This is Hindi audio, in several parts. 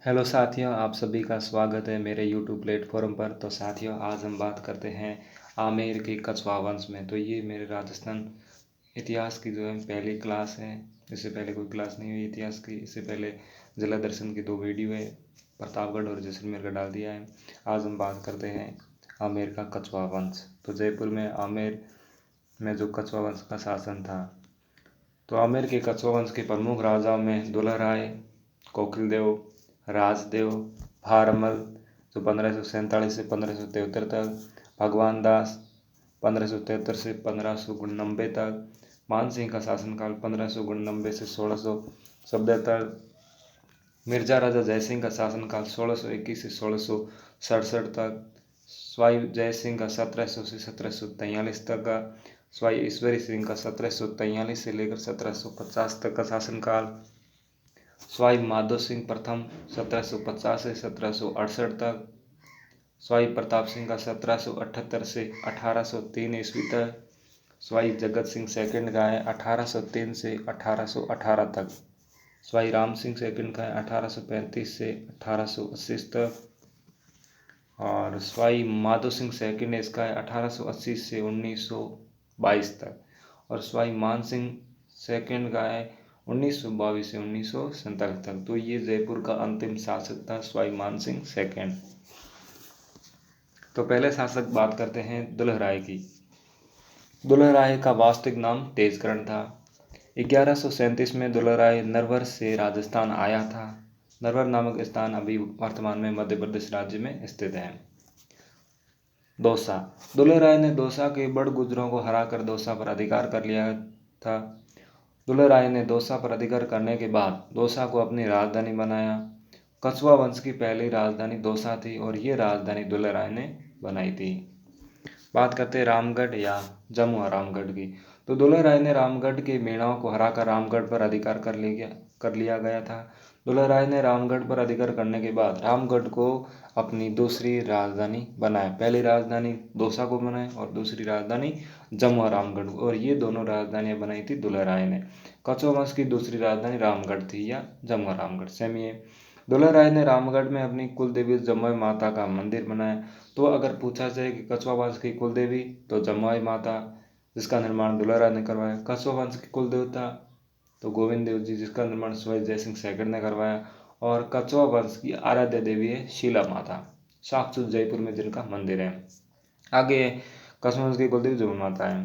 हेलो साथियों, आप सभी का स्वागत है मेरे यूट्यूब प्लेटफॉर्म पर। तो साथियों, आज हम बात करते हैं आमेर के कछवा वंश में। तो ये मेरे राजस्थान इतिहास की जो है पहली क्लास है। इससे पहले कोई क्लास नहीं हुई इतिहास की। इससे पहले जिला दर्शन की 2 वीडियो है, प्रतापगढ़ और जैसलमेर का डाल दिया है। आज हम बात करते हैं आमेर का कछवा वंश। तो जयपुर में आमेर में जो कछवा वंश का शासन था, तो आमेर के कछवा वंश के प्रमुख राजाओं में दुल्हराय, कोकिलदेव, राजदेव, भारमल जो 1547 से 1573 तक, भगवान दास 1573 से 1599 तक, मानसिंह का शासनकाल 1599 से 1670 तक, मिर्जा राजा जयसिंह का शासनकाल 1621 से 1667 तक, स्वाई जय सिंह का 1700 से 1743 तक का, स्वाई ईश्वरी सिंह का 1743 से लेकर 1750 तक का शासनकाल, स्वाई माधो सिंह प्रथम 1750 से 1768 तक, स्वाई प्रताप सिंह का 1778 से 1803 ईस्वी तक, स्वाई जगत सिंह सेकंड का है 1803 से 1818 तक, स्वाई राम सिंह सेकंड का है 1835 से 1880 तक, और स्वाई माधो सिंह सेकंड इसका है 1880 से 1922 तक, और स्वाई मान सिंह सेकंड का है 1922 से 1947 तक। तो ये जयपुर का अंतिम शासक था स्वाई मान सिंह सेकंड। तो पहले शासक बात करते हैं दुल्हराय की। दुल्हराय का वास्तविक नाम तेजकरण था। 1137 में दुल्हराय नरवर से राजस्थान आया था। नरवर नामक स्थान अभी वर्तमान में मध्य प्रदेश राज्य में स्थित है। दौसा। दुल्हराय ने दौसा के बड़ गुजरों को हराकर दौसा पर अधिकार कर लिया था। दुल्हराय ने दौसा पर अधिकार करने के बाद दौसा को अपनी राजधानी बनाया। कछवा वंश की पहली राजधानी दौसा थी और ये राजधानी दुल्हराय ने बनाई थी। बात करते हैं रामगढ़ या जमुआ रामगढ़ की। तो दुल्हराय ने रामगढ़ के मेणाओं को हराकर रामगढ़ पर अधिकार कर लिया गया था। दुल्हराय ने रामगढ़ पर अधिकार करने के बाद रामगढ़ को अपनी दूसरी राजधानी बनाया। पहली राजधानी दौसा को बनाई और दूसरी राजधानी जमुआ रामगढ़ को, और ये दोनों राजधानियां बनाई थी दुल्हराय ने। कछवा वंश की दूसरी राजधानी रामगढ़ थी या जमुआ रामगढ़, सेम ये। दुल्हराय ने रामगढ़ में अपनी कुल देवी जमुई माता का मंदिर बनाया। तो अगर पूछा जाए कि कछवा वंश की कुल देवी, तो जमुई माता, जिसका निर्माण दुल्हराय ने करवाया। कछवा वंश की कुल देवता तो गोविंद देव जी, जिसका निर्माण स्वाई जयसिंह सेकंड ने करवाया। और कछवा वंश की आराध्य देवी है शीला माता, साक्षात जयपुर में जिनका मंदिर है। आगे कछवा वंश की कुल देवी जमुई माता है।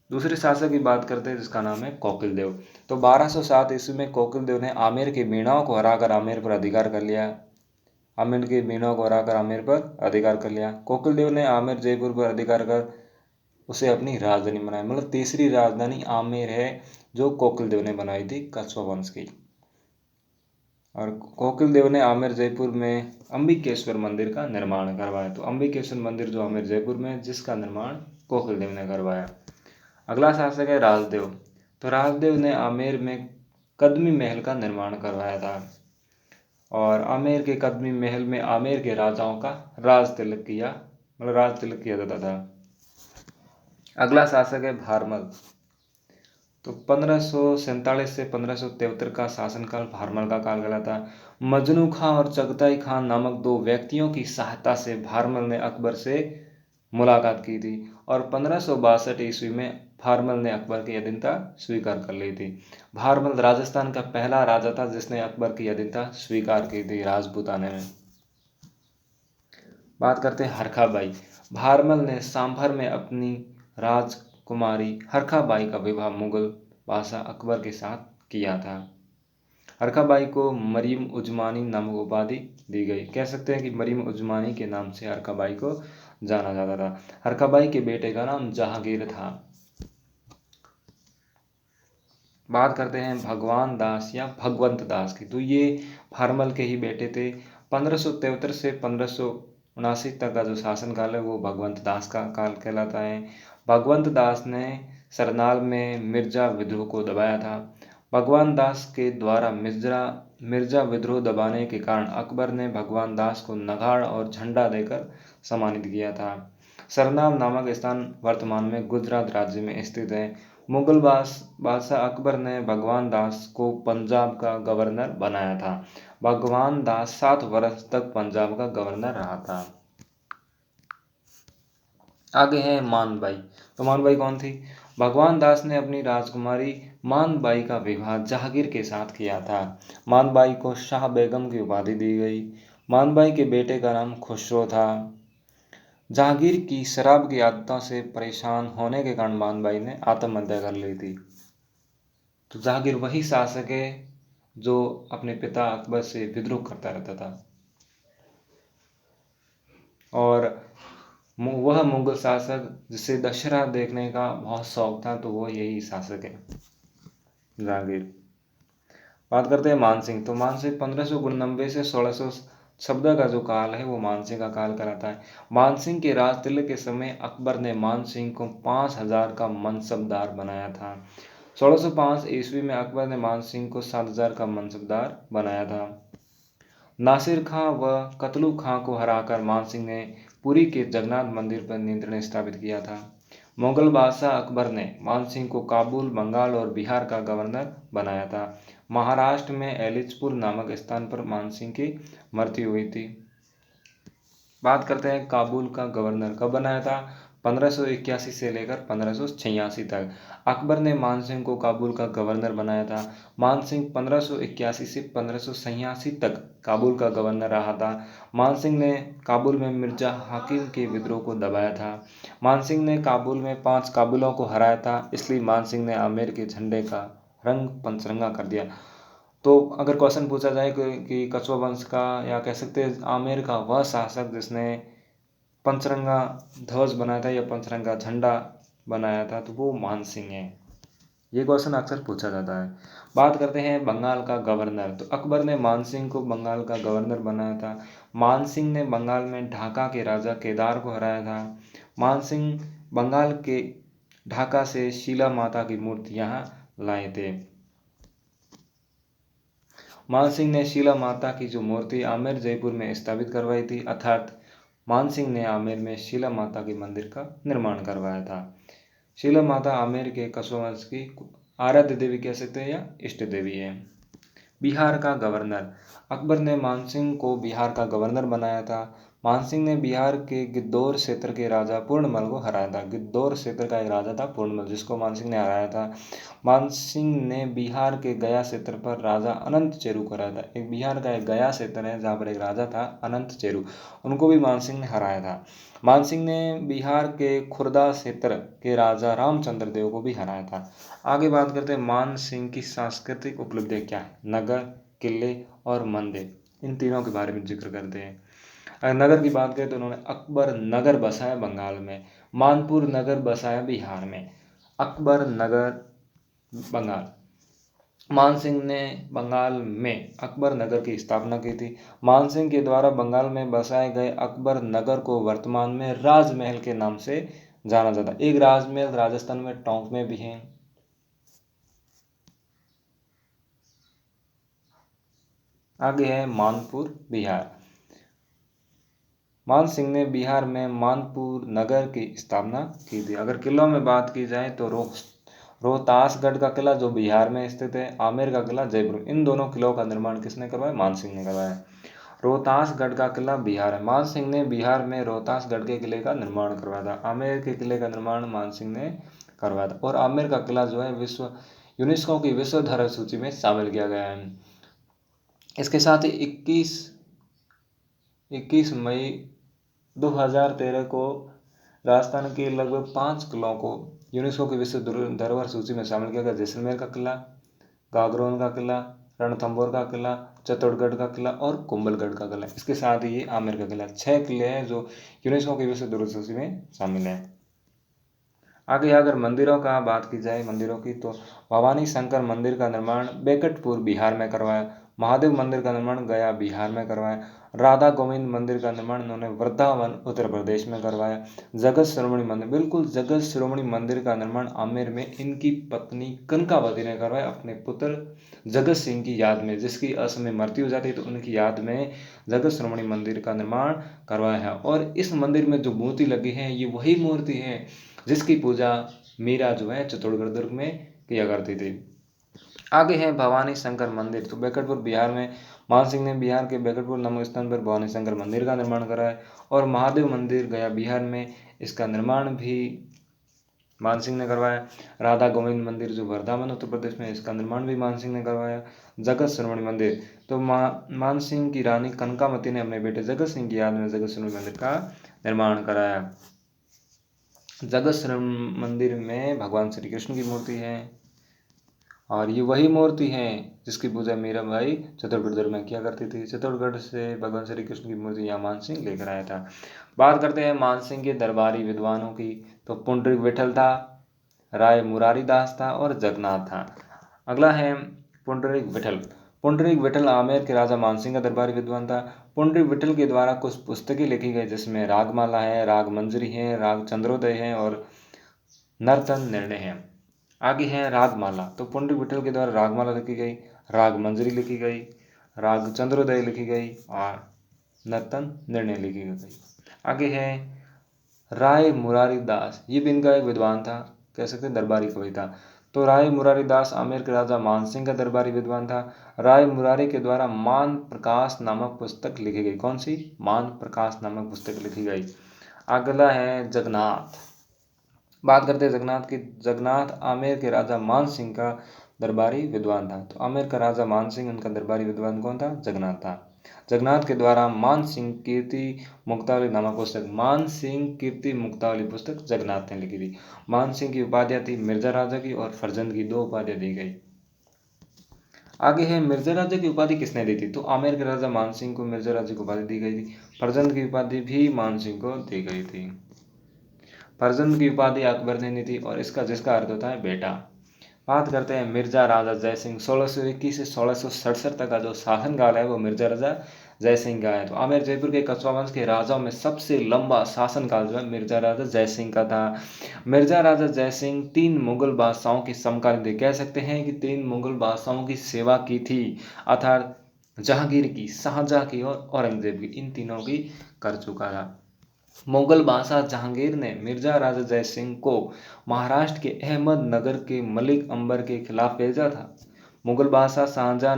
दूसरे शासक की बात करते हैं जिसका नाम है कोकिलदेव। तो 1207 ईस्वी में कोकिलदेव ने आमेर के मीणाओं को हराकर आमेर पर अधिकार कर लिया। आमेर के मीणाओं को हराकर आमेर पर अधिकार कर लिया। कोकिलदेव ने आमेर जयपुर पर अधिकार कर उसे अपनी राजधानी बनाई। मतलब तीसरी राजधानी आमेर है जो कोकिलदेव ने बनाई थी कछवा वंश की। और कोकिलदेव ने आमेर जयपुर में अंबिकेश्वर मंदिर का निर्माण करवाया। तो अंबिकेश्वर मंदिर जो आमेर जयपुर में, जिसका निर्माण कोकिलदेव ने करवाया। अगला शासक है राजदेव। तो राजदेव ने आमेर में कदमी महल का निर्माण करवाया था, और आमेर के कदमी महल में आमेर के राजाओं का राज तिलक किया जाता था। अगला शासक है भारमल। तो 1547 से 1573 का शासनकाल भारमल का काल कहलाता है। मजनू खां और चगताई खान नामक 2 व्यक्तियों की सहायता से भारमल ने अकबर से मुलाकात की थी, और 1562 ईस्वी में भारमल ने अकबर की अधीनता स्वीकार कर ली थी। भारमल राजस्थान का पहला राजा था जिसने अकबर की अधीनता स्वीकार की थी राजपूताने में। बात करते हैं हरखाबाई। भारमल ने सांभर में अपनी राजकुमारी हरखाबाई का विवाह मुगल बादशाह अकबर के साथ किया था। हरखाबाई को मरियम उजमानी नामक उपाधि दी गई। कह सकते हैं कि मरियम उजमानी के नाम से हरखाबाई को जाना जाता था। हरखाबाई के बेटे का नाम जहांगीर था। बात करते हैं भगवान दास या भगवंत दास की। तो ये भारमल के ही बेटे थे। 1573 से 1579 तक का जो शासनकाल है वो भगवंत दास का काल कहलाता है। भगवंत दास ने सरनाल में मिर्जा विद्रोह को दबाया था। भगवान दास के द्वारा मिर्जा विद्रोह दबाने के कारण अकबर ने भगवान दास को नगाड़ और झंडा देकर सम्मानित किया था। सरनाल नामक स्थान वर्तमान में गुजरात राज्य में स्थित है। मुगल बादशाह अकबर ने भगवान दास को पंजाब का गवर्नर बनाया था। भगवान दास 7 वर्ष तक पंजाब का गवर्नर रहा था। आगे है मानबाई। तो मानबाई कौन थी? भगवान दास ने अपनी राजकुमारी मानबाई का विवाह जहांगीर के साथ किया था। मानबाई को शाह बेगम की उपाधि दी गई। मानबाई के बेटे का नाम खुसरो था। जहांगीर की शराब की आदतों से परेशान होने के कारण मानबाई ने आत्महत्या कर ली थी। तो जहांगीर वही शासक है जो अपने पिता अकबर से विद्रोह करता रहता था, और वह मुगल शासक जिसे दशहरा देखने का बहुत शौक था, तो वो यही शासक है जहांगीर। बात करते हैं मानसिंह। तो मानसिंह 1599 से 1614 का जो काल है वो मानसिंह का काल कहलाता है। मानसिंह के राज तिलक के समय अकबर ने मानसिंह को 5000 का मनसबदार बनाया था। 1605 ईस्वी में अकबर ने मानसिंह को 7000 का मनसबदार बनाया था। नासिर खां व कतलू खां को हराकर मानसिंह ने पुरी के जगन्नाथ मंदिर पर नियंत्रण स्थापित किया था। मुगल बादशाह अकबर ने मानसिंह को काबुल, बंगाल और बिहार का गवर्नर बनाया था। महाराष्ट्र में एलिचपुर नामक स्थान पर मानसिंह की मृत्यु हुई थी। बात करते हैं काबुल का गवर्नर कब बनाया था? 1581 से लेकर 1586 तक अकबर ने मानसिंह को काबुल का गवर्नर बनाया था। मानसिंह 1581 से 1586 तक काबुल का गवर्नर रहा था। मानसिंह ने काबुल में मिर्जा हाकिम के विद्रोह को दबाया था। मानसिंह ने काबुल में 5 काबुलों को हराया था, इसलिए मानसिंह ने आमेर के झंडे का रंग पंचरंगा कर दिया। तो अगर क्वेश्चन पूछा जाए कि कछुआ वंश का, या कह सकते हैं आमेर का वह शासक जिसने पंचरंगा ध्वज बनाया था या पंचरंगा झंडा बनाया था, तो वो मानसिंह है। ये क्वेश्चन अक्सर पूछा जाता है। बात करते हैं बंगाल का गवर्नर। तो अकबर ने मानसिंह को बंगाल का गवर्नर बनाया था। मानसिंह ने बंगाल में ढाका के राजा केदार को हराया था। मानसिंह बंगाल के ढाका से शीला माता की मूर्ति यहाँ लाए थे। मानसिंह ने शीला माता की जो मूर्ति आमेर जयपुर में स्थापित करवाई थी, अर्थात मानसिंह ने आमेर में शीला माता के मंदिर का निर्माण करवाया था। शीला माता आमेर के कछुआ वंश की आराध्य देवी कह सकते हैं या इष्ट देवी है। बिहार का गवर्नर। अकबर ने मानसिंह को बिहार का गवर्नर बनाया था। मानसिंह ने बिहार के गिद्धौर क्षेत्र के राजा पूर्णमल को हराया था। गिद्धौर क्षेत्र का एक राजा था पूर्णमल, जिसको मानसिंह ने हराया था। मानसिंह ने बिहार के गया क्षेत्र पर राजा अनंत चेरू को हराया था। एक बिहार का एक गया क्षेत्र है जहाँ पर एक राजा था अनंत चेरू, उनको भी मानसिंह ने हराया था। मानसिंह ने बिहार के खुर्दा क्षेत्र के राजा रामचंद्र देव को भी हराया था। आगे बात करते हैं मानसिंह की सांस्कृतिक उपलब्धियाँ क्या है। नगर, किले और मंदिर, इन तीनों के बारे में जिक्र करते हैं। अगर नगर की बात करें तो उन्होंने अकबर नगर बसाया बंगाल में, मानपुर नगर बसाया बिहार में। अकबर नगर बंगाल। मानसिंह ने बंगाल में अकबर नगर की स्थापना की थी। मानसिंह के द्वारा बंगाल में बसाए गए अकबर नगर को वर्तमान में राजमहल के नाम से जाना जाता है। एक राजमहल राजस्थान में टोंक में भी है। आगे है मानपुर बिहार। मानसिंह ने बिहार में मानपुर नगर की स्थापना की थी। अगर किलों में बात की जाए तो रोहतासगढ़ का किला जो बिहार में स्थित है, आमेर का किला जयपुर, इन दोनों किलों का निर्माण किसने करवाया? मानसिंह ने करवाया। रोहतासगढ़ का किला बिहार है। मानसिंह ने बिहार में रोहतासगढ़ के किले का निर्माण करवाया था। आमेर के किले का निर्माण मानसिंह ने करवाया था। और आमेर का किला जो है यूनेस्को की विश्व धरोहर सूची में शामिल किया गया है। इसके साथ ही 21 मई 2013 को राजस्थान के लगभग 5 किलों को यूनेस्को की विश्व धरोहर सूची में शामिल किया गया। जैसलमेर का किला, गागरोन का किला, रणथंभौर का किला, चित्तौड़गढ़ का किला और कुंभलगढ़ का किला। इसके साथ ही ये आमेर का किला, 6 किले हैं जो यूनेस्को की विश्व धरोहर सूची में शामिल हैं। आगे अगर मंदिरों का बात की जाए, मंदिरों की, तो भवानी शंकर मंदिर का निर्माण बेकटपुर बिहार में करवाया। महादेव मंदिर का निर्माण गया बिहार में करवाया। राधा गोविंद मंदिर का निर्माण इन्होंने वृंदावन उत्तर प्रदेश में करवाया। जगत श्रोमणी मंदिर, बिल्कुल जगत श्रोमणी मंदिर का निर्माण आमेर में इनकी पत्नी कनकावती ने करवाया, अपने पुत्र जगत सिंह की याद में, जिसकी असमय मृत्यु हो जाती है तो उनकी याद में जगत श्रोमणी मंदिर का निर्माण करवाया है। और इस मंदिर में जो मूर्ति लगी है, ये वही मूर्ति है जिसकी पूजा मीरा जो है चित्तौड़गढ़ दुर्ग में किया करती थी। आगे है भवानी शंकर मंदिर। तो बेकटपुर बिहार में मान सिंह ने बिहार के बेकटपुर नामक स्थान पर भवानी शंकर मंदिर का निर्माण करा है। और महादेव मंदिर गया बिहार में, इसका निर्माण भी मान सिंह ने करवाया। राधा गोविंद मंदिर जो वर्धमान उत्तर प्रदेश में, इसका निर्माण भी मान सिंह ने करवाया। जगत श्रोमणी मंदिर, तो मान सिंह की रानी कनकामती ने अपने बेटे जगत सिंह की याद में जगत श्रोमणी मंदिर का निर्माण कराया। जगत श्रोमणी मंदिर में भगवान श्री कृष्ण की मूर्ति है और ये वही मूर्ति है जिसकी पूजा मीराबाई चित्तौड़गढ़ दुर्ग में किया करती थी। चित्तौड़गढ़ से भगवान श्री कृष्ण की मूर्ति यहाँ मान सिंह लेकर आया था। बात करते हैं मान सिंह के दरबारी विद्वानों की। तो पुंडरीक विठल था, राय मुरारी दास था और जगन्नाथ था। अगला है पुंडरीक विठल। पुंडरीक विठल आमेर के राजा मानसिंह का दरबारी विद्वान था। पुंडरीक विठल के द्वारा कुछ पुस्तकें लिखी गई जिसमें रागमाला है, राग मंजरी है, राग चंद्रोदय है और नर्तन निर्णय है। आगे है रागमाला। तो पुंडरीक विठल के द्वारा रागमाला लिखी गई, राग मंजरी लिखी गई, राग चंद्रोदय लिखी गई और नर्तन निर्णय लिखी गई। आगे है राय मुरारी दास। ये भी इनका एक विद्वान था, कह सकते हैं दरबारी कवि था। तो राय मुरारी दास आमेर के राजा मानसिंह का दरबारी विद्वान था। राय मुरारी के द्वारा मान प्रकाश नामक पुस्तक लिखी गई। कौन सी? मान प्रकाश नामक पुस्तक लिखी गई। अगला है जगन्नाथ। बात करते हैं जगन्नाथ की। जगन्नाथ आमेर के राजा मान सिंह का दरबारी विद्वान था। तो आमेर का राजा मान सिंह, उनका दरबारी विद्वान कौन था? जगन्नाथ था। जगन्नाथ के द्वारा मान सिंह कीर्ति मुक्तावली नामक पुस्तक, मान सिंह कीर्ति मुक्तावली पुस्तक जगन्नाथ ने लिखी थी। मान सिंह की उपाधियां थी मिर्जा राजा की और फरजंद की, 2 उपाधियां दी गई। आगे है मिर्जा राजा की उपाधि किसने दी थी? तो आमेर के राजा मान सिंह को मिर्जा राजा की उपाधि दी गई थी। फरजंद की उपाधि भी मान सिंह को दी गई थी। फरजंद की उपाधि अकबर ने दी थी और इसका जिसका अर्थ होता है बेटा। बात करते हैं मिर्जा राजा जयसिंह। 1621 से 1667 तक का जो शासनकाल है वो मिर्जा राजा जयसिंह का है। तो आमेर जयपुर के कछवा वंश के राजाओं में सबसे लंबा शासनकाल जो है मिर्जा राजा जयसिंह का था। मिर्जा राजा जयसिंह 3 मुगल बादशाहों के समकालीन थे। कह सकते हैं कि 3 मुगल बादशाहों की सेवा की थी, अर्थात जहांगीर की, शाहजहां की और औरंगजेब की, इन तीनों की कर चुका था। मुगल बादशाह जहांगीर ने मिर्जा राजा जयसिंह को महाराष्ट्र के अहमदनगर के मलिक अंबर के खिलाफ भेजा था। मुगल बादशाह शाहजहां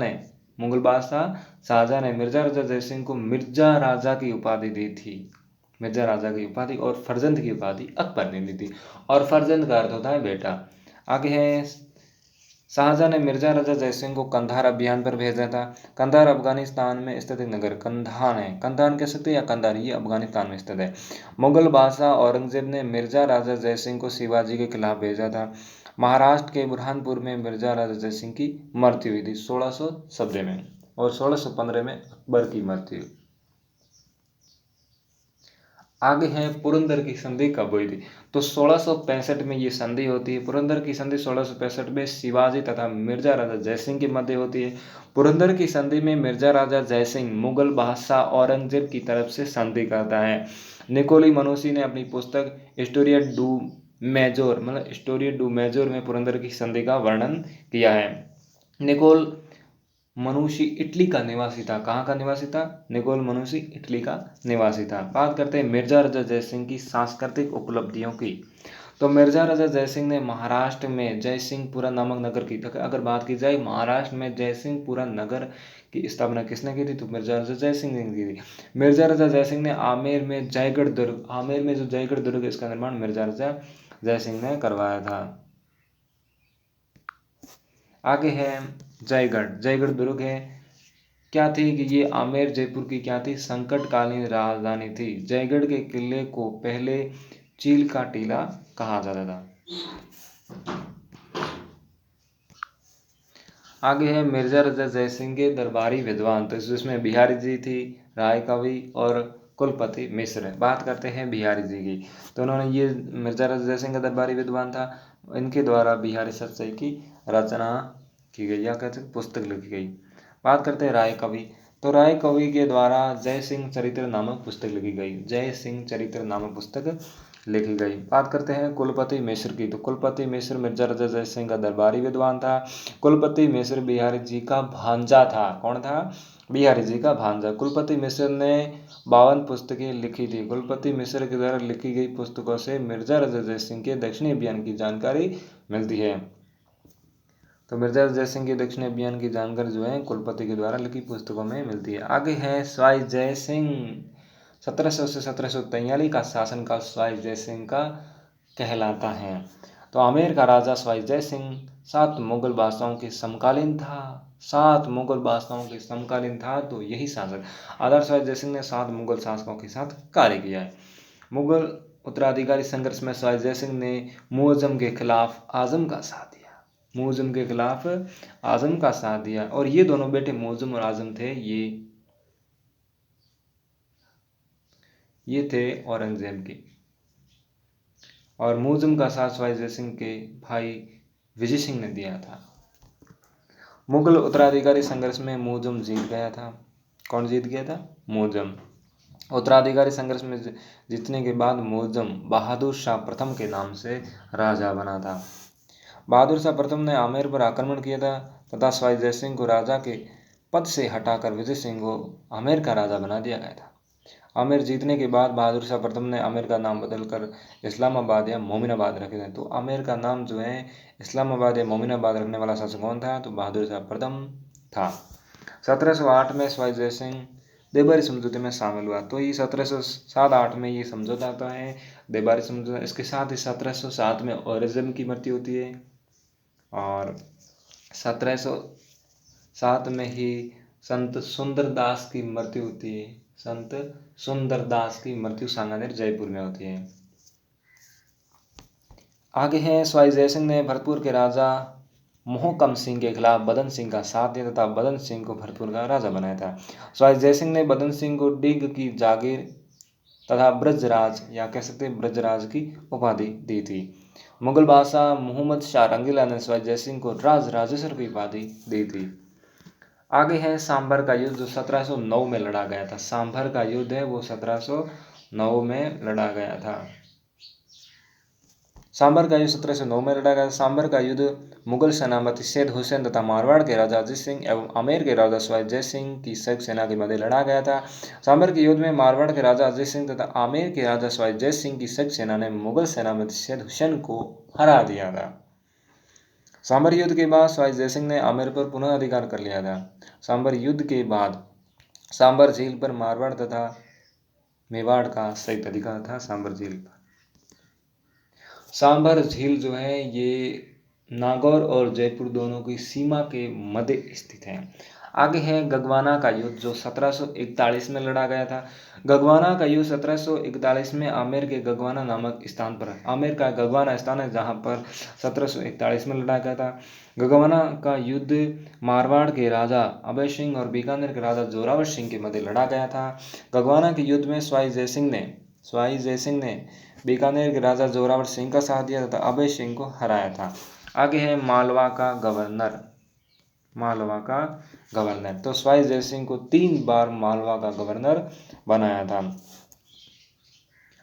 ने मिर्जा राजा जयसिंह को मिर्जा राजा की उपाधि दी थी। मिर्जा राजा की उपाधि और फरजंद की उपाधि अकबर ने दी थी। और फरजंद का अर्थ होता है बेटा। आगे है शाहजहां ने मिर्जा राजा जयसिंह को कंधार अभियान पर भेजा था। कंधार अफगानिस्तान में स्थित एक नगर कंधान है, कंधान कह सकते हैं या कंधार, ये अफगानिस्तान में स्थित है। मुगल बादशाह औरंगजेब ने मिर्जा राजा जयसिंह को शिवाजी के खिलाफ भेजा था। महाराष्ट्र के बुरहानपुर में मिर्जा राजा जयसिंह की मृत्यु हुई थी 1617 में और 1615 में अकबर की मृत्यु। आगे है पुरंदर की संधि कब हुई थी? तो 1665 में ये संधि होती है। पुरंदर की संधि 1665 में शिवाजी तथा मिर्जा राजा जयसिंह के मध्य होती है। पुरंदर की संधि में मिर्जा राजा जयसिंह मुगल बादशाह औरंगजेब की तरफ से संधि करता है। निकोली मनुषी ने अपनी पुस्तक हिस्टोरिया डू मेजोर में पुरंदर की संधि का वर्णन किया है। निकोल मनुषी इटली का निवासी था। कहाँ का निवासी था? निकोल मनुषी इटली का निवासी था। बात करते हैं मिर्जा राजा जयसिंह की सांस्कृतिक उपलब्धियों की। तो मिर्जा राजा जयसिंह ने महाराष्ट्र में जयसिंहपुरा नामक नगर की, अगर बात की जाए महाराष्ट्र में जयसिंहपुरा नगर की स्थापना किसने की थी? तो मिर्जा राजा जयसिंह ने की थी। मिर्जा राजा जयसिंह ने आमेर में जो जयगढ़ दुर्ग, इसका निर्माण मिर्जा राजा जयसिंह ने करवाया था। आगे है जयगढ़ दुर्ग है। क्या थी कि ये आमेर जयपुर की क्या थी? संकटकालीन राजधानी थी। जयगढ़ के किले को पहले चील का टीला कहा जाता था। आगे है मिर्जा राजा जयसिंह के दरबारी विद्वान। तो इसमें बिहारी जी थी, राय कवि और कुलपति मिश्र। बात करते हैं बिहारी जी की। तो उन्होंने ये मिर्जा राजा जयसिंह का दरबारी विद्वान था। इनके द्वारा बिहारी सतसई की रचना की गई या कहते पुस्तक लिखी गई। बात करते हैं राय कवि। तो राय कवि के द्वारा जय सिंह चरित्र नामक पुस्तक लिखी गई। जय सिंह चरित्र नामक पुस्तक लिखी गई। बात करते हैं कुलपति मिश्र की। तो कुलपति मिश्र मिर्जा राजा जयसिंह का दरबारी विद्वान था। कुलपति मिश्र बिहारी जी का भांजा था। कौन था? बिहारी जी का भांजा। कुलपति मिश्र ने 52 पुस्तकें लिखी थी। कुलपति मिश्र के द्वारा लिखी गई पुस्तकों से मिर्जा राजा जयसिंह के दक्षिणी अभियान की जानकारी मिलती है। तो मिर्जा जयसिंह के दक्षिणी अभियान की जानकारी जो है कुलपति के द्वारा लिखी पुस्तकों में मिलती है। आगे है स्वाई जयसिंह। 1700 से 1743 का शासनकाल स्वाई जयसिंह का कहलाता है। तो आमेर का राजा स्वाई जयसिंह 7 मुगल बादशाहों के समकालीन था। 7 मुगल बादशाहों के समकालीन था। तो यही शासक आदर्श स्वाई जयसिंह ने 7 मुगल शासकों के साथ कार्य किया है। मुगल उत्तराधिकारी संघर्ष में स्वाई जयसिंह ने मुअज्जम के खिलाफ आजम का साथ दिया। मुअज्जम के खिलाफ आजम का साथ दिया और ये दोनों बेटे मुअज्जम और आजम थे, ये थे औरंगजेब के। और मुअज्जम का साथ स्वाई जयसिंह के भाई विजय सिंह ने दिया था। मुगल उत्तराधिकारी संघर्ष में मुअज्जम जीत गया था। कौन जीत गया था? मुअज्जम। उत्तराधिकारी संघर्ष में जीतने के बाद मुअज्जम बहादुर शाह प्रथम के नाम से राजा बना था। बहादुर शाह प्रथम ने आमेर पर आक्रमण किया था तथा स्वाई जयसिंह को राजा के पद से हटाकर विजय सिंह को आमेर का राजा बना दिया गया था। आमेर जीतने के बाद बहादुर शाह प्रथम ने आमेर का नाम बदलकर इस्लामाबाद या मोमिनाबाद रखे थे। तो आमेर का नाम जो है इस्लामाबाद या मोमिनाबाद रखने वाला शासक कौन था? तो बहादुर शाह प्रथम था। 1708 में स्वाई जयसिंह देबारी समझौते में शामिल हुआ। तो ये 1707-8 में ये समझौता आता है, देबारी समझौता। इसके साथ ही 1707 में औरंगजेब की मृत्यु होती है और 1707 में ही संत सुंदरदास की मृत्यु होती है। संत सुंदरदास की मृत्यु सांगानेर जयपुर में होती है। आगे है स्वाई जयसिंह ने भरतपुर के राजा मोहकम सिंह के खिलाफ बदन सिंह का साथ दिया तथा बदन सिंह को भरतपुर का राजा बनाया था। स्वाई जयसिंह ने बदन सिंह को डिग की जागीर तथा ब्रजराज या कह सकते हैं ब्रजराज की उपाधि दी थी। मुगल बादशाह मोहम्मद शाह रंगीला ने स्वाई जयसिंह को राज राजेश्वर की उपाधि दी थी। आगे है सांभर का युद्ध जो 1709 में लड़ा गया था। सांभर का युद्ध है वो 1709 में लड़ा गया था। सांभर का युद्ध 1709 में लड़ा गया। सांभर का युद्ध मुगल सेनापति सैयद हुसैन तथा मारवाड़ के राजा अजीत सिंह एवं आमेर के राजा स्वाई जय सिंह की संयुक्त सेना के मध्य लड़ा गया था। सांभर के युद्ध में मारवाड़ के राजा अजीत सिंह तथा आमेर के राजा स्वाई जय सिंह की संयुक्त सेना ने मुगल सेनापति सैयद हुसैन को हरा दिया था। सांभर युद्ध के बाद स्वाई जय सिंह ने आमेर पर पुनः अधिकार कर लिया था। सांभर युद्ध के बाद सांभर झील पर मारवाड़ तथा मेवाड़ का संयुक्त अधिकार था। सांभर झील पर सांभर झील जो है ये नागौर और जयपुर दोनों की सीमा के मध्य स्थित है। आगे है गगवाना का युद्ध जो 1741 में लड़ा गया था। गगवाना का युद्ध 1741 में आमेर के गगवाना नामक स्थान पर, आमेर का गगवाना स्थान है जहां पर 1741 में लड़ा गया था। गगवाना का युद्ध मारवाड़ के राजा अभय सिंह और बीकानेर के राजा जोरावर सिंह के मध्य लड़ा गया था। गगवाना के युद्ध में स्वाई जय सिंह ने बीकानेर के राजा जोरावर सिंह का साथ दिया तथा अभय सिंह को हराया था। आगे है मालवा का गवर्नर। तो स्वाई जय सिंह को 3 बार मालवा का गवर्नर बनाया था।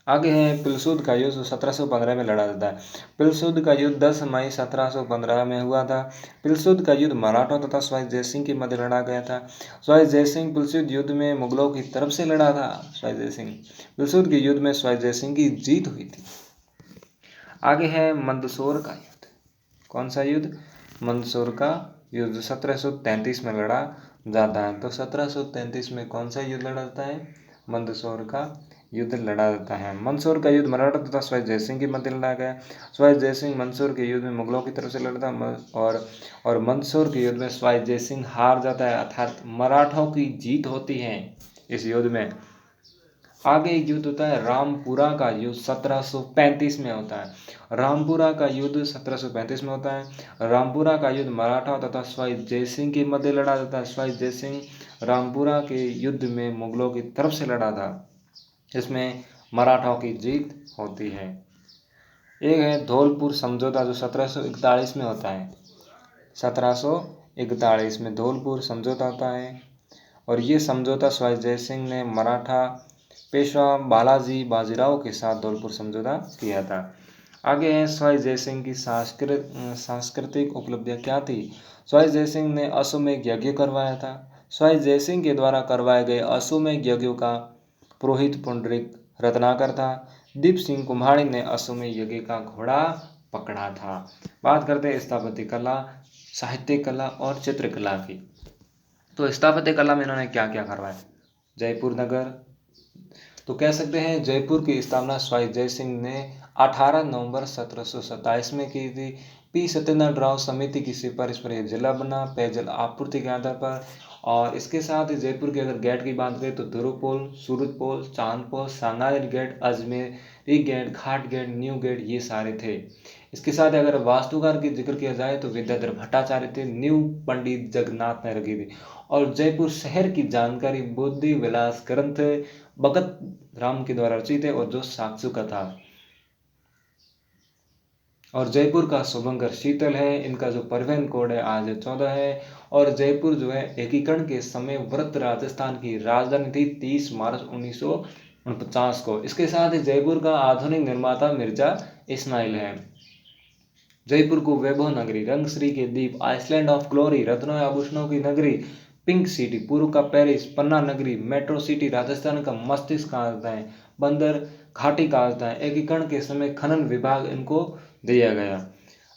आगे है पिलसूद का युद्ध 1715 में लड़ा जाता है। पिलसूद का युद्ध 10 मई 1715 में हुआ था। पिलसूद का युद्ध मराठों तथा स्वाई जय सिंह के मध्य लड़ा गया था। स्वाई जय सिंह पिलसूद युद्ध में मुगलों की तरफ से लड़ा था। स्वाई जय सिंह पिलसूद के युद्ध में स्वाई जय सिंह की जीत हुई थी। आगे है मंदसौर का युद्ध। कौन सा युद्ध? मंदसौर का युद्ध 1733 में लड़ा जाता है। तो 1733 में कौन सा युद्ध लड़ा जाता है? मंदसौर का युद्ध लड़ा जाता है। मंदसौर का युद्ध मराठा तथा स्वाई जय सिंह के मध्य लड़ा गया। स्वाई जय सिंह मंदसौर के युद्ध में मुगलों की तरफ से लड़ता और मंदसौर के युद्ध में स्वाई जय सिंह हार जाता है, अर्थात मराठों की जीत होती है इस युद्ध में। आगे एक युद्ध होता है रामपुरा का युद्ध 1735 में होता है। रामपुरा का युद्ध 1735 में होता है। रामपुरा का युद्ध मराठा तथा स्वाई जय सिंह के मध्य लड़ा जाता है। स्वाई जय सिंह रामपुरा के युद्ध में मुगलों की तरफ से लड़ा था। इसमें मराठाओं की जीत होती है। एक है धौलपुर समझौता जो 1741 में होता है। 1741 में धौलपुर समझौता होता है और ये समझौता स्वाई जय सिंह ने मराठा पेशवा बालाजी बाजीराव के साथ धौलपुर समझौता किया था। आगे है स्वाई जय सिंह की सांस्कृतिक उपलब्धियां क्या थी? स्वाई जय सिंह ने अश्वमेध यज्ञ करवाया था। स्वाई जयसिंह के द्वारा करवाए गए अश्वमेध यज्ञों का पुरोहित पुंडरीक रत्नाकर था। दीप सिंह कुम्हाड़ी ने अश्वमेध यज्ञ का घोड़ा पकड़ा था। बात करते हैं स्थापत्य कला, साहित्य कला और चित्रकला की। तो स्थापत्य कला में इन्होंने क्या क्या करवाया? जयपुर नगर, तो कह सकते हैं जयपुर की स्थापना स्वाई जयसिंह ने 18 नवंबर 1727 में की थी। पी सत्यनारायण राव समिति की सिफारिश पर यह जिला बना पेयजल आपूर्ति के आधार पर। और इसके साथ ही जयपुर के अगर गेट की बात करें तो ध्रुवपोल, सूरजपोल, चांदपोल, सांगानेर गेट, अजमेरी गेट, घाट गेट, न्यू गेट, ये सारे थे। इसके साथ अगर वास्तुकार की जिक्र किया जाए तो विद्याधर भट्टाचार्य थे। न्यू पंडित जगन्नाथ ने रखी थी। और जयपुर शहर की जानकारी बुद्धि विलास ग्रंथ भगत राम के द्वारा रचित है और जो साक्षु का था। और जयपुर का शुभंकर शीतल है। इनका जो परिवहन कोड है आज 14 है। और जयपुर जो है एकीकरण के समय व्रत राजस्थान की राजधानी थी 30 मार्च 1949 को। इसके साथ ही जयपुर का आधुनिक निर्माता मिर्जा इस्माइल है। जयपुर को वैभव नगरी, रंगश्री के द्वीप, आइसलैंड ऑफ ग्लोरी, रत्नों आभूषणों की नगरी, पिंक सिटी, पूर्व का पेरिस, पन्ना नगरी, मेट्रो सिटी, राजस्थान का मस्तिष्क कहा है, बंदर घाटी कहा है। एकीकरण के समय खनन विभाग इनको दिया गया।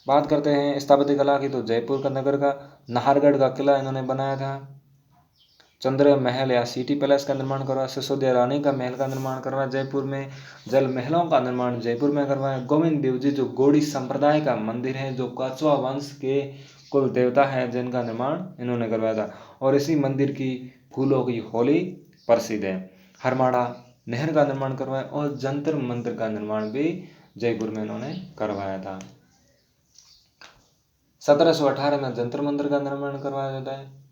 बात करते हैं स्थापत्य कला की, तो जयपुर का नगर का नाहरगढ़ का किला इन्होंने बनाया था। चंद्र महल या सिटी पैलेस का निर्माण करवाया। सिसोदिया रानी का महल का निर्माण करवाया जयपुर में। जल महलों का निर्माण जयपुर में करवाया। गोविंद देव जी जो गोड़ी संप्रदाय का मंदिर है, जो कछुआ वंश के कुल देवता है, जिनका निर्माण इन्होंने करवाया था। और इसी मंदिर की फूलों की होली प्रसिद्ध है। हरमाड़ा नहर का निर्माण करवाया और जंतर मंतर का निर्माण भी जयपुर में इन्होंने करवाया था। 1718 में जंतर मंतर का निर्माण करवाया जाता है।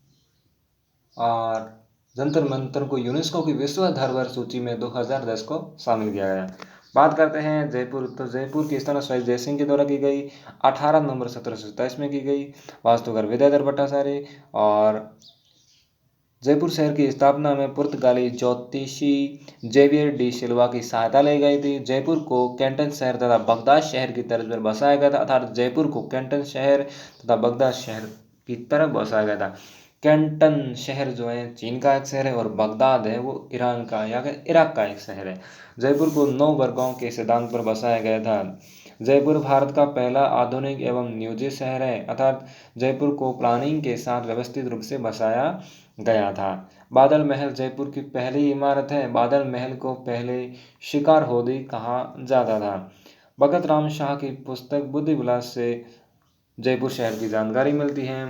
और जंतर मंतर को यूनेस्को की विश्व धरोहर सूची में 2010 को शामिल किया गया। बात करते हैं जयपुर, तो जयपुर की स्थापना स्वाई जयसिंह के द्वारा की गई 18 नवंबर 1727 में की गई। वास्तुकार विद्याधर भट्टाचार्य। और जयपुर शहर की स्थापना में पुर्तगाली ज्योतिषी जेवियर डी सिल्वा की सहायता ली गई थी। जयपुर को कैंटन शहर तथा बगदाद शहर की तर्ज पर बसाया गया था, अर्थात जयपुर को कैंटन शहर तथा बगदाद शहर की तरफ बसाया गया था। कैंटन शहर जो है चीन का एक शहर है और बगदाद है वो ईरान का या इराक का एक शहर है। जयपुर को 9 वर्गों के सिद्धांत पर बसाया गया था। जयपुर भारत का पहला आधुनिक एवं नियोजित शहर है, अर्थात जयपुर को प्लानिंग के साथ व्यवस्थित रूप से बसाया गया था। बादल महल जयपुर की पहली इमारत है। बादल महल को पहले शिकार होदी कहा जाता था। भगत राम शाह की पुस्तक बुद्धि विलास से जयपुर शहर की जानकारी मिलती है।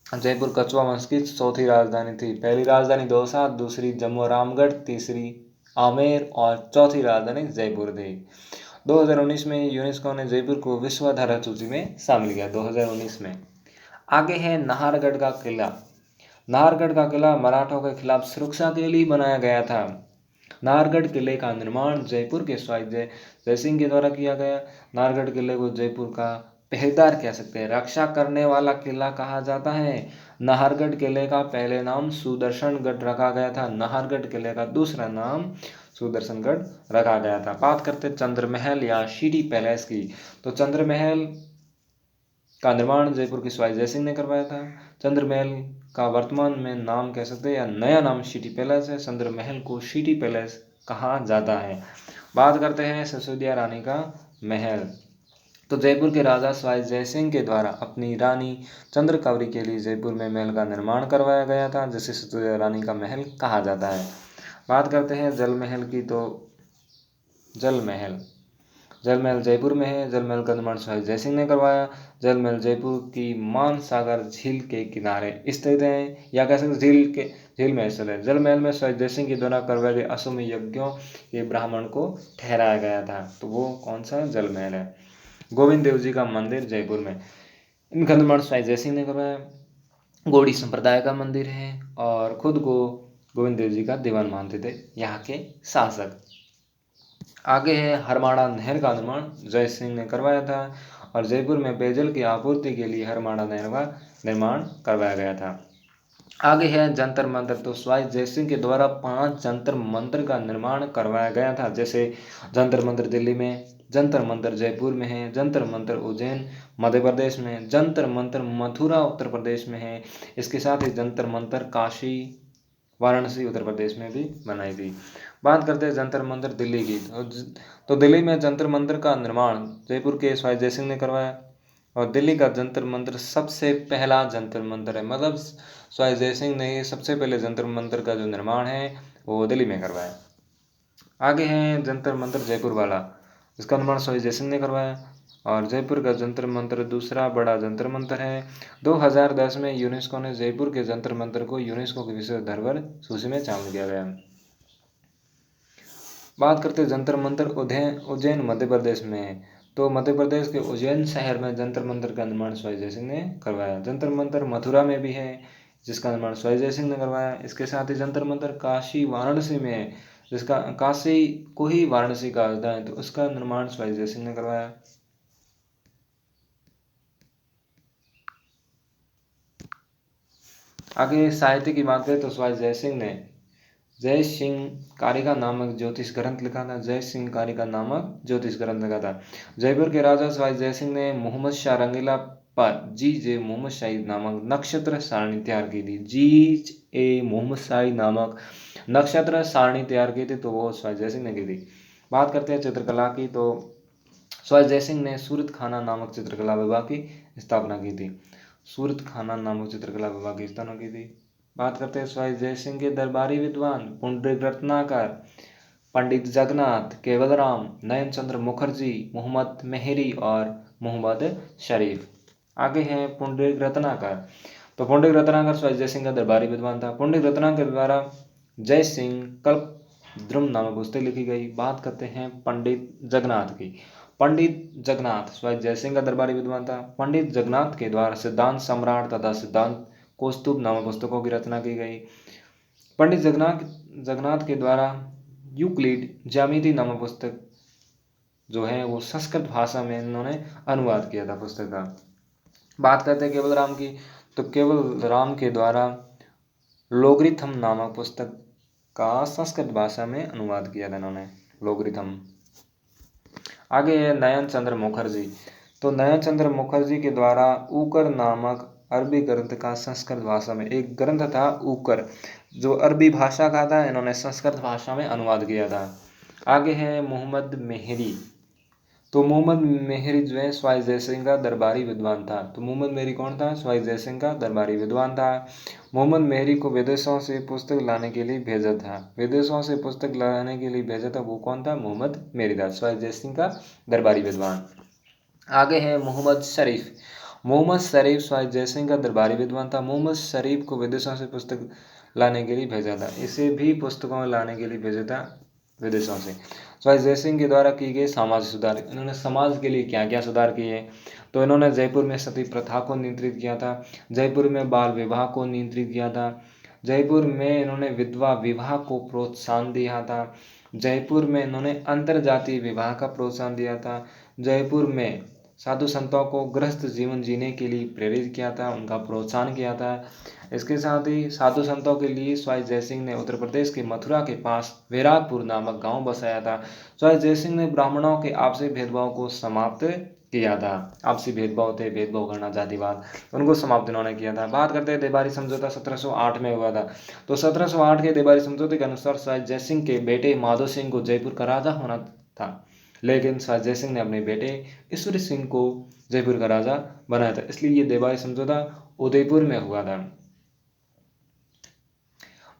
जयपुर कछुआ वंश की चौथी राजधानी थी। पहली राजधानी दौसा, दूसरी जम्मू रामगढ़, तीसरी आमेर और चौथी राजधानी जयपुर थी। 2019 में यूनेस्को ने जयपुर को विश्व धरोहर सूची में शामिल किया 2019 में। आगे है नाहरगढ़ का किला। नाहरगढ़ का किला मराठों के खिलाफ सुरक्षा के लिए बनाया गया था। नाहरगढ़ किले का निर्माण जयपुर के स्वाई जयसिंह के द्वारा किया गया। नाहरगढ़ किले को जयपुर का पहरेदार कह सकते हैं, रक्षा करने वाला किला कहा जाता है। नाहरगढ़ किले का पहले नाम सुदर्शनगढ़ रखा गया था। नाहरगढ़ किले का दूसरा नाम सुदर्शनगढ़ रखा गया था। बात करते चंद्रमहल या सिटी पैलेस की, तो चंद्रमहल का निर्माण जयपुर की स्वाई जयसिंह ने करवाया था। चंद्रमहल का वर्तमान में नाम कह सकते हैं या नया नाम सिटी पैलेस है। चंद्रमहल को सिटी पैलेस कहा जाता है। बात करते हैं सिसोदिया रानी का महल, तो जयपुर के राजा स्वाई जयसिंह के द्वारा अपनी रानी चंद्रकावरी के लिए जयपुर में महल का निर्माण करवाया गया था, जिसे सिसोदिया रानी का महल कहा जाता है। बात करते हैं जल महल की, तो जल महल जयपुर में है। जल महल का निर्माण स्वाई जयसिंह ने करवाया। जल महल जयपुर की मानसागर झील के किनारे स्थित है, या कह सकते झील में स्थित है। जल महल में स्वाई जयसिंह के द्वारा करवाए गए अश्वमेध यज्ञों के ब्राह्मण को ठहराया गया था, तो वो कौन सा जल महल है। गोविंद देव जी का मंदिर जयपुर में, इनका निर्माण स्वाई जयसिंह ने करवाया। गौड़ी संप्रदाय का मंदिर है और खुद को गोविंद देव जी का दीवान मानते थे यहाँ के शासक। आगे है हरमाड़ा नहर का निर्माण जय सिंह ने करवाया था और जयपुर में पेयजल की आपूर्ति के लिए हरमाड़ा नहर का निर्माण करवाया गया था। आगे है जंतर मंतर, तो स्वाई जयसिंह के द्वारा 5 जंतर मंतर का निर्माण करवाया गया था, जैसे जंतर मंतर दिल्ली में, जंतर मंतर जयपुर में है, जंतर मंतर उज्जैन मध्य प्रदेश में है, जंतर मंतर मथुरा उत्तर प्रदेश में है। इसके साथ ही जंतर मंतर काशी वाराणसी उत्तर प्रदेश में भी बनाई थी। बात करते हैं जंतर मंतर दिल्ली की। तो दिल्ली में जंतर मंतर का निर्माण जयपुर के स्वाई जय सिंह ने करवाया, और दिल्ली का जंतर मंतर सबसे पहला जंतर मंतर है, मतलब स्वाई जय सिंह ने सबसे पहले जंतर मंतर का जो निर्माण है वो दिल्ली में करवाया। आगे हैं जंतर मंतर जयपुर वाला, इसका निर्माण स्वाई जय सिंह ने करवाया। और जयपुर का जंतर मंतर दूसरा बड़ा जंतर मंतर है। 2010 में यूनेस्को ने जयपुर के जंतर मंतर को यूनेस्को की विश्व धरोहर सूची में शामिल किया गया। बात करते हैं जंतर मंतर उज्जैन मध्य प्रदेश में है। तो मध्य प्रदेश के उज्जैन शहर में जंतर मंतर का निर्माण स्वाई जय सिंह ने करवाया। जंतर मंतर मथुरा में भी है, जिसका निर्माण स्वाई जय सिंह ने करवाया। इसके साथ ही जंतर मंतर काशी वाराणसी में है, जिसका काशी को ही वाराणसी कहा जाता है, तो उसका निर्माण स्वाई जय सिंह ने करवाया। आगे साहित्य की बात करें तो स्वाई जय सिंह ने जय सिंह कारिका नामक ज्योतिष ग्रंथ लिखा था। जय सिंह कारिका नामक ज्योतिष ग्रंथ लिखा था। जयपुर के राजा स्वाई जय सिंह ने मोहम्मद शाह रंगीला पर जी मोहम्मद शाही नामक नक्षत्र सारणी तैयार की थी। मोहम्मद शाही नामक नक्षत्र सारणी तैयार की थी, तो वो स्वाई जय सिंह ने की थी। बात करते हैं चित्रकला की, तो स्वाई जय सिंह ने सूरत खाना नामक चित्रकला विभाग की स्थापना की थी। सूरत खाना नामक चित्रकला विभाग की स्थापना की थी। बात करते हैं स्वाई जय सिंह के दरबारी विद्वान पुंडरीक रत्नाकर, पंडित जगन्नाथ, केवलराम, नयन चंद्र मुखर्जी, मोहम्मद मेहरी और मोहम्मद शरीफ। आगे हैं पुंडरीक रत्नाकर। तो पुंडरीक रत्नाकर स्वाई जय सिंह का दरबारी विद्वान था। पुंडरीक रत्नाकर के द्वारा जय सिंह कल्पद्रुम नामक पुस्तक लिखी गई। बात करते हैं पंडित जगन्नाथ की। पंडित जगन्नाथ स्वाई जय सिंह का दरबारी विद्वान था। पंडित जगन्नाथ के द्वारा सिद्धांत सम्राट तथा सिद्धांत कौस्तुभ नामक पुस्तकों की रचना की गई। पंडित जगन्नाथ के द्वारा यूक्लिड ज्यामिति नामक पुस्तक जो है वो संस्कृत भाषा में इन्होंने अनुवाद किया था पुस्तक का। बात करते हैं केवल राम की। तो केवल राम के द्वारा लोगरिथम नामक पुस्तक का संस्कृत भाषा में अनुवाद किया था इन्होंने, लोगरिथम। आगे है नयन चंद्र मुखर्जी। तो नयन चंद्र मुखर्जी के द्वारा ऊकर नामक अरबी ग्रंथ का संस्कृत भाषा में, एक ग्रंथ था ऊकर जो अरबी भाषा का था, इन्होंने संस्कृत भाषा में अनुवाद किया था। आगे है मोहम्मद मेहरी। तो मोहम्मद मेहरी जो है स्वाई जय सिंह का दरबारी विद्वान था। तो मोहम्मद मेहरी कौन था? स्वाई जय सिंह का दरबारी विद्वान था। मोहम्मद मेहरी को विदेशों से पुस्तक लाने के लिए भेजा था। विदेशों से पुस्तक लाने के लिए भेजा था, वो कौन था? मोहम्मद मेहरी था, स्वाई जय सिंह का दरबारी विद्वान। आगे है मोहम्मद शरीफ। मोहम्मद शरीफ स्वाई जय सिंह का दरबारी विद्वान था। मोहम्मद शरीफ को विदेशों से पुस्तक लाने के लिए भेजा था। इसे भी पुस्तकों लाने के लिए भेजा था विदेशों से। स्वाई जय सिंह के द्वारा किए गए सामाजिक सुधार, इन्होंने समाज के लिए क्या क्या सुधार किए? तो इन्होंने जयपुर में सती प्रथा को नियंत्रित किया था। जयपुर में बाल विवाह को नियंत्रित किया था। जयपुर में इन्होंने विधवा विवाह को प्रोत्साहन दिया था। जयपुर में इन्होंने अंतरजातीय विवाह का प्रोत्साहन दिया था। जयपुर में साधु संतों को गृहस्थ जीवन जीने के लिए प्रेरित किया था, उनका प्रोत्साहन किया था। इसके साथ ही साधु संतों के लिए स्वाई जय सिंह ने उत्तर प्रदेश के मथुरा के पास वैरागपुर नामक गांव बसाया था। स्वाई जय सिंह ने ब्राह्मणों के आपसी भेदभाव को समाप्त किया था। आपसी भेदभाव थे, भेदभाव करना, जातिवाद, उनको समाप्त इन्होंने किया था। बात करते हैं देबारी समझौता 1708 में हुआ था। तो 1708 के देबारी समझौते के अनुसार स्वाई जय सिंह के बेटे माधो सिंह को जयपुर का राजा होना था, लेकिन स्वाई जय सिंह ने अपने बेटे ईश्वर सिंह को जयपुर का राजा बनाया था, इसलिए ये देबारी समझौता उदयपुर में हुआ था।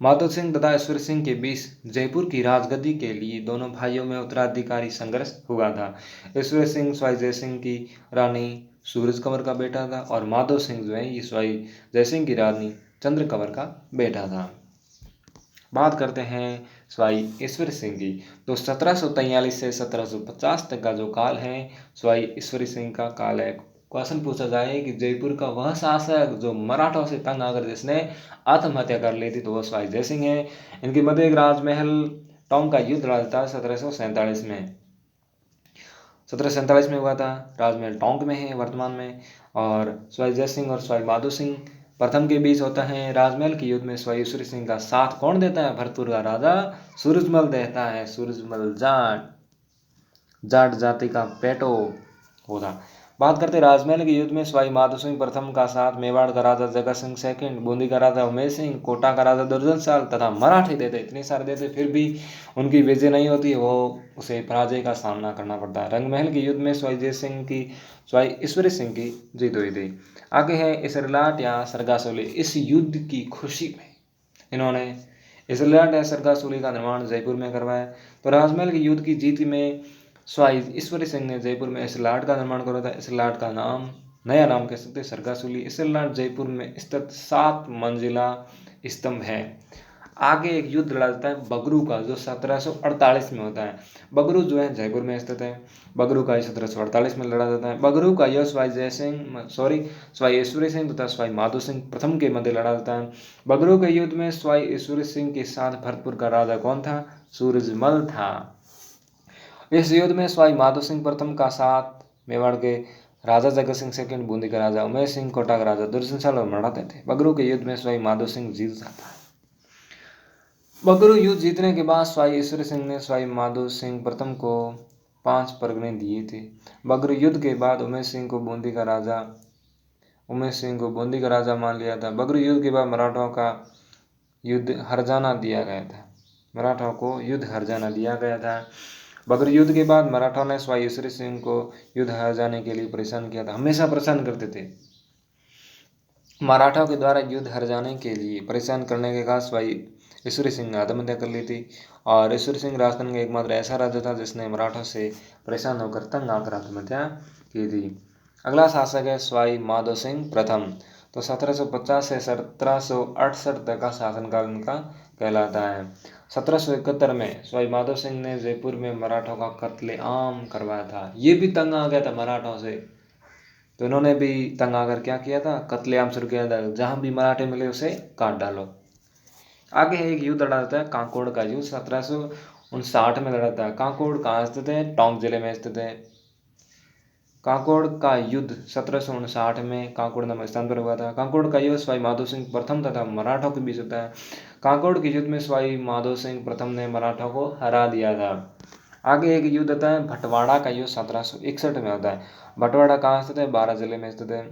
माधो सिंह तथा ईश्वर सिंह के बीच जयपुर की राजगद्दी के लिए दोनों भाइयों में उत्तराधिकारी संघर्ष हुआ था। ईश्वर सिंह स्वाई जय सिंह की रानी सूरज कंवर का बेटा था, और माधो सिंह जो है ये स्वाई जय सिंह की रानी चंद्र कंवर का बेटा था। बात करते हैं स्वाई ईश्वर सिंह की। तो 1743 से 1750 तक का जो काल है स्वाई ईश्वर सिंह का काल है। क्वेश्चन पूछा जाए कि जयपुर का वह शासक जो मराठों से तंग आकर जिसने आत्महत्या कर ली थी, तो वह स्वाई जय सिंह है। इनके मध्य एक राजमहल टोंक का युद्ध लड़ा था 1747 में। 1747 में हुआ था। राजमहल टोंक में है वर्तमान में। और स्वाई जय सिंह और स्वाई माधो सिंह प्रथम के बीच होता है। राजमहल के युद्ध में स्वाई ईश्वर सिंह का साथ कौन देता है? भरतपुर का राजा सूरजमल देता है, सूरजमल जाट। जाट जाति का पेटो होता। बात करते राजमहल के युद्ध में सवाई माधो सिंह प्रथम का साथ, मेवाड़ का राजा जगत सिंह सेकंड, बूंदी का राजा उमेश सिंह, कोटा का राजा दुर्जन साल तथा मराठी देते, इतने सारे देते, फिर भी उनकी विजय नहीं होती, वो उसे पराजय का सामना करना पड़ता है। रंगमहल के युद्ध में सवाई जय सिंह की, सवाई ईश्वरी सिंह की जीत हुई थी। आगे है इसरलाट या सरगासोली। इस युद्ध की खुशी में इन्होंने इसरलाट या सरगासोली का निर्माण जयपुर में करवाया। तो राजमहल के युद्ध की जीत में स्वाई ईश्वरी सिंह ने जयपुर में इसरलाट का निर्माण करवाया था। इसरलाट का नाम, नया नाम कह सकते सरगासुली। इसरलाट जयपुर में स्थित 7 मंजिला स्तंभ है। आगे एक युद्ध लड़ा जाता है बगरू का, जो 1748 में होता है। बगरू जो है जयपुर में स्थित है। बगरू का 1748 में लड़ा जाता है। बगरू का युद्ध स्वाई ईश्वरी सिंह तथा स्वाई माधो सिंह प्रथम के मध्य लड़ा जाता है। बगरू के युद्ध में स्वाई ईश्वरी सिंह के साथ भरतपुर का राजा कौन था? सूरजमल था। इस युद्ध में सवाई माधो सिंह प्रथम का साथ, मेवाड़ के राजा जगत सिंह सेकंड, बूंदी का राजा उमेश सिंह, कोटा का राजा दुर्जन साल और मराठे थे। बगरू के युद्ध में सवाई माधो सिंह जीत जाता है। बगरू युद्ध जीतने के बाद सवाई ईश्वरी सिंह ने सवाई माधो सिंह प्रथम को 5 परगने दिए थे। बगरू युद्ध के बाद उमेश सिंह को बूंदी का राजा मान लिया था। बगरू युद्ध के बाद मराठों को युद्ध हरजाना दिया गया था। बगरू युद्ध के बाद मराठों ने सवाई ईश्वरी सिंह को युद्ध हार जाने के लिए परेशान किया था। हमेशा परेशान करते थे। मराठों के द्वारा युद्ध हार जाने के लिए परेशान करने के बाद सवाई ईश्वरी सिंह ने आत्महत्या कर ली थी। और ईश्वरी सिंह राजस्थान का एकमात्र ऐसा राजा था जिसने मराठों से परेशान होकर तंग आकर आत्महत्या की थी। अगला शासक है सवाई माधो सिंह प्रथम। तो 1750 से 1768 तक का शासनकाल इनका कहलाता है। 1771 में सवाई माधो सिंह ने जयपुर में मराठों का कत्लेआम करवाया था। ये भी तंग आ गया था मराठों से, तो इन्होंने भी तंग आकर क्या किया था? कत्लेआम शुरू किया था। जहां भी मराठे मिले उसे काट डालो। आगे है एक युद्ध लड़ा जाता है कांकोड़ का युद्ध, 1759 में लड़ा था। कांकोड़ कहाँ स्थित है? टोंक जिले में स्थित है। कांकोड़ का युद्ध 1759 में कांकोड़ नामक स्थान पर हुआ था। कांकोड़ का युद्ध सवाई माधो सिंह प्रथम तथा मराठों के बीच होता है। कांकोड़ के युद्ध में सवाई माधो सिंह प्रथम ने मराठों को हरा दिया था। आगे एक युद्ध होता है भटवाड़ा का युद्ध, 1761 में होता है। भटवाड़ा कहाँ स्थित है? बारां जिले में स्थित है।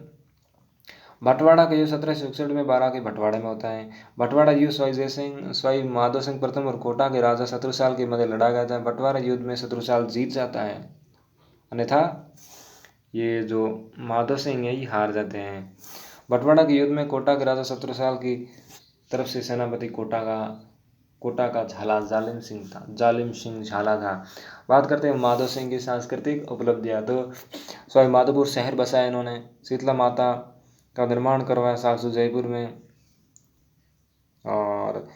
भटवाड़ा का युद्ध 1761 में बारां के भटवाड़े में होता है। भटवाड़ा युद्ध सवाई माधो सिंह प्रथम और कोटा के राजा शत्रुसाल के मध्य लड़ा गया था। भटवाड़ा युद्ध में शत्रुसाल जीत जाता है, अन्यथा ये जो माधो सिंह है ये हार जाते हैं। बटवाड़ा के युद्ध में कोटा के राजा शत्रुसाल की तरफ से सेनापति कोटा का झाला जालिम सिंह झाला था। बात करते हैं माधो सिंह की सांस्कृतिक उपलब्धियां। तो सवाई माधोपुर शहर बसाया इन्होंने। शीतला माता का निर्माण करवाया 700 जयपुर में। और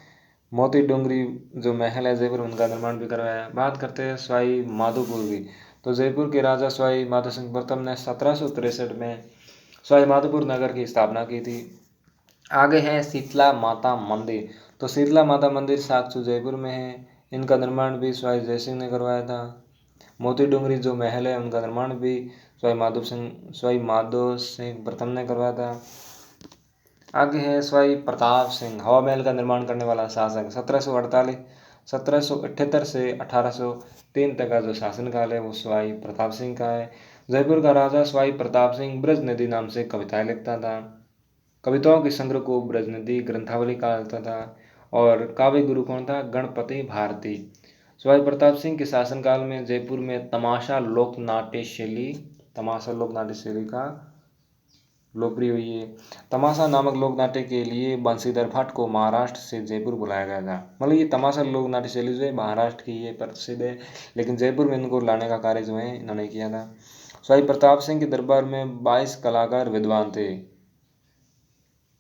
मोती डोंगरी जो महल है जयपुर, उनका निर्माण भी करवाया। बात करते हैं सवाई माधोपुर की। तो जयपुर के राजा सवाई माधो सिंह प्रथम ने 1763 में सवाई माधोपुर नगर की स्थापना की थी। आगे है शीतला माता मंदिर। तो शीतला माता मंदिर साक्षु जयपुर में है। इनका निर्माण भी सवाई जय सिंह ने करवाया था। मोती डोंगरी जो महल है उनका निर्माण भी सवाई माधो सिंह प्रथम ने करवाया था। आगे है सवाई प्रताप सिंह, हवा महल का निर्माण करने वाला शासक। 1778 से 1803 तक का जो शासनकाल है वो सवाई प्रताप सिंह का है। जयपुर का राजा सवाई प्रताप सिंह ब्रज नदी नाम से कविताएं लिखता था। कविताओं के संग्रह को ब्रज नदी ग्रंथावली कहा जाता था। और काव्य गुरु कौन था? गणपति भारती। सवाई प्रताप सिंह के शासनकाल में जयपुर में तमाशा लोक नाट्य शैली का लोकप्रिय हुई है। तमाशा नामक लोक नाट्य के लिए बंशीधर भट्ट को महाराष्ट्र से जयपुर बुलाया गया था। मतलब ये तमाशा लोक नाट्य शैली जो है महाराष्ट्र की ये प्रसिद्ध है, लेकिन जयपुर में इनको लाने का कार्य जो है इन्होंने किया था। सवाई प्रताप सिंह के दरबार में 22 कलाकार विद्वान थे।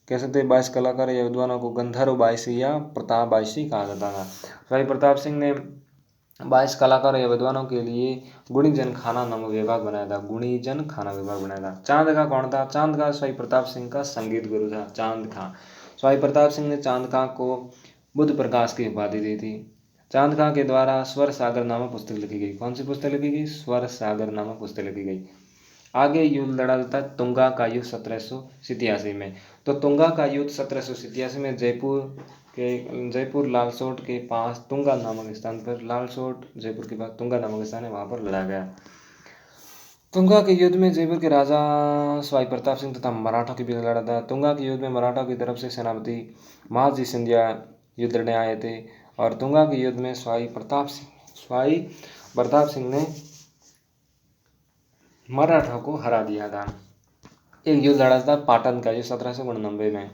कह सकते हैं 22 कलाकार या विद्वानों को गंधर्व बाईसी या प्रताप बाईसी कहा जाता था। सवाई प्रताप सिंह ने 22 कलाकार या विद्वानों के लिए गुणीजन खाना नामक विभाग बनाया था। चांद का कौन था? चांद का सवाई प्रताप सिंह का संगीत गुरु था। चांद खां, सवाई प्रताप सिंह ने चांद खां को बुद्ध प्रकाश की उपाधि दी थी। चांद खां के द्वारा स्वर सागर नामक पुस्तक लिखी गई। कौन सी पुस्तक लिखी गई? स्वर सागर नामक पुस्तक लिखी गई। आगे युद्ध लड़ा जाता है तुंगा का युद्ध 1787 में। तो तुंगा का युद्ध 1787 में जयपुर के जयपुर लालसोट के पास तुंगा नामक स्थान पर, लालसोट जयपुर के पास तुंगा नामक स्थान है, वहाँ पर लड़ा गया। तुंगा के युद्ध में जयपुर के राजा स्वाई प्रताप सिंह तथा मराठों के बीच लड़ा था। तुंगा के युद्ध में मराठों की तरफ से सेनापति महाजी सिंधिया युद्ध लड़ने आए थे और तुंगा के युद्ध में स्वाई प्रताप सिंह ने मराठों को हरा दिया था। एक युद्ध लड़ा था पाटन का, ये 1799 में।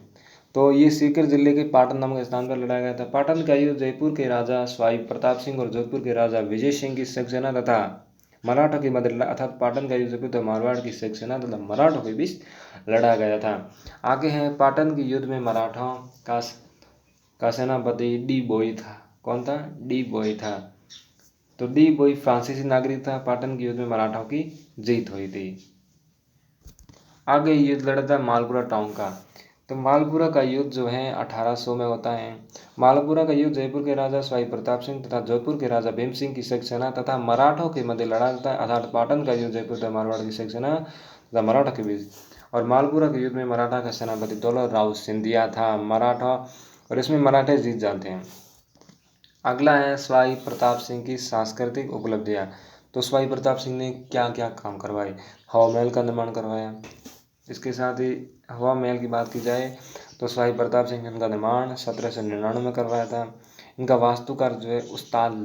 तो ये सीकर जिले के पाटन नामक स्थान पर लड़ा गया था। पाटन का युद्ध जयपुर के राजा स्वाई प्रताप सिंह और जोधपुर के राजा विजय सिंह की सेना तथा मराठा की मदद, अर्थात पाटन का युद्ध तो मारवाड़ की सेना तथा मराठों के बीच लड़ा गया था। आगे है पाटन के युद्ध में मराठों का सेनापति डी बोई था। कौन था? डी बोई था। तो डी बोई फ्रांसीसी नागरिक था। पाटन के युद्ध में मराठों की जीत हुई थी। आगे युद्ध लड़ा था मालपुरा टाउन का। तो मालपुरा का युद्ध जो है 1800 में होता है। मालपुरा का युद्ध जयपुर के राजा स्वाई प्रताप सिंह तथा जोधपुर के राजा भीम सिंह की सेना तथा मराठों के मध्य लड़ा जाता है। अर्थात पाटन का युद्ध जयपुर तथा मारवाड़ की सेना तथा मराठा के बीच, और मालपुरा के युद्ध में मराठा का सेनापति दौलतराव सिंधिया था मराठा, और इसमें मराठे जीत जाते हैं। अगला है स्वाई प्रताप सिंह की सांस्कृतिक उपलब्धियाँ। तो स्वाई प्रताप सिंह ने क्या क्या काम करवाए? हवा महल का निर्माण करवाया। इसके साथ ही हवा महल की बात की जाए तो स्वाई प्रताप सिंह ने इनका निर्माण 1799 में करवाया था। इनका वास्तुकार जो है उस्ताद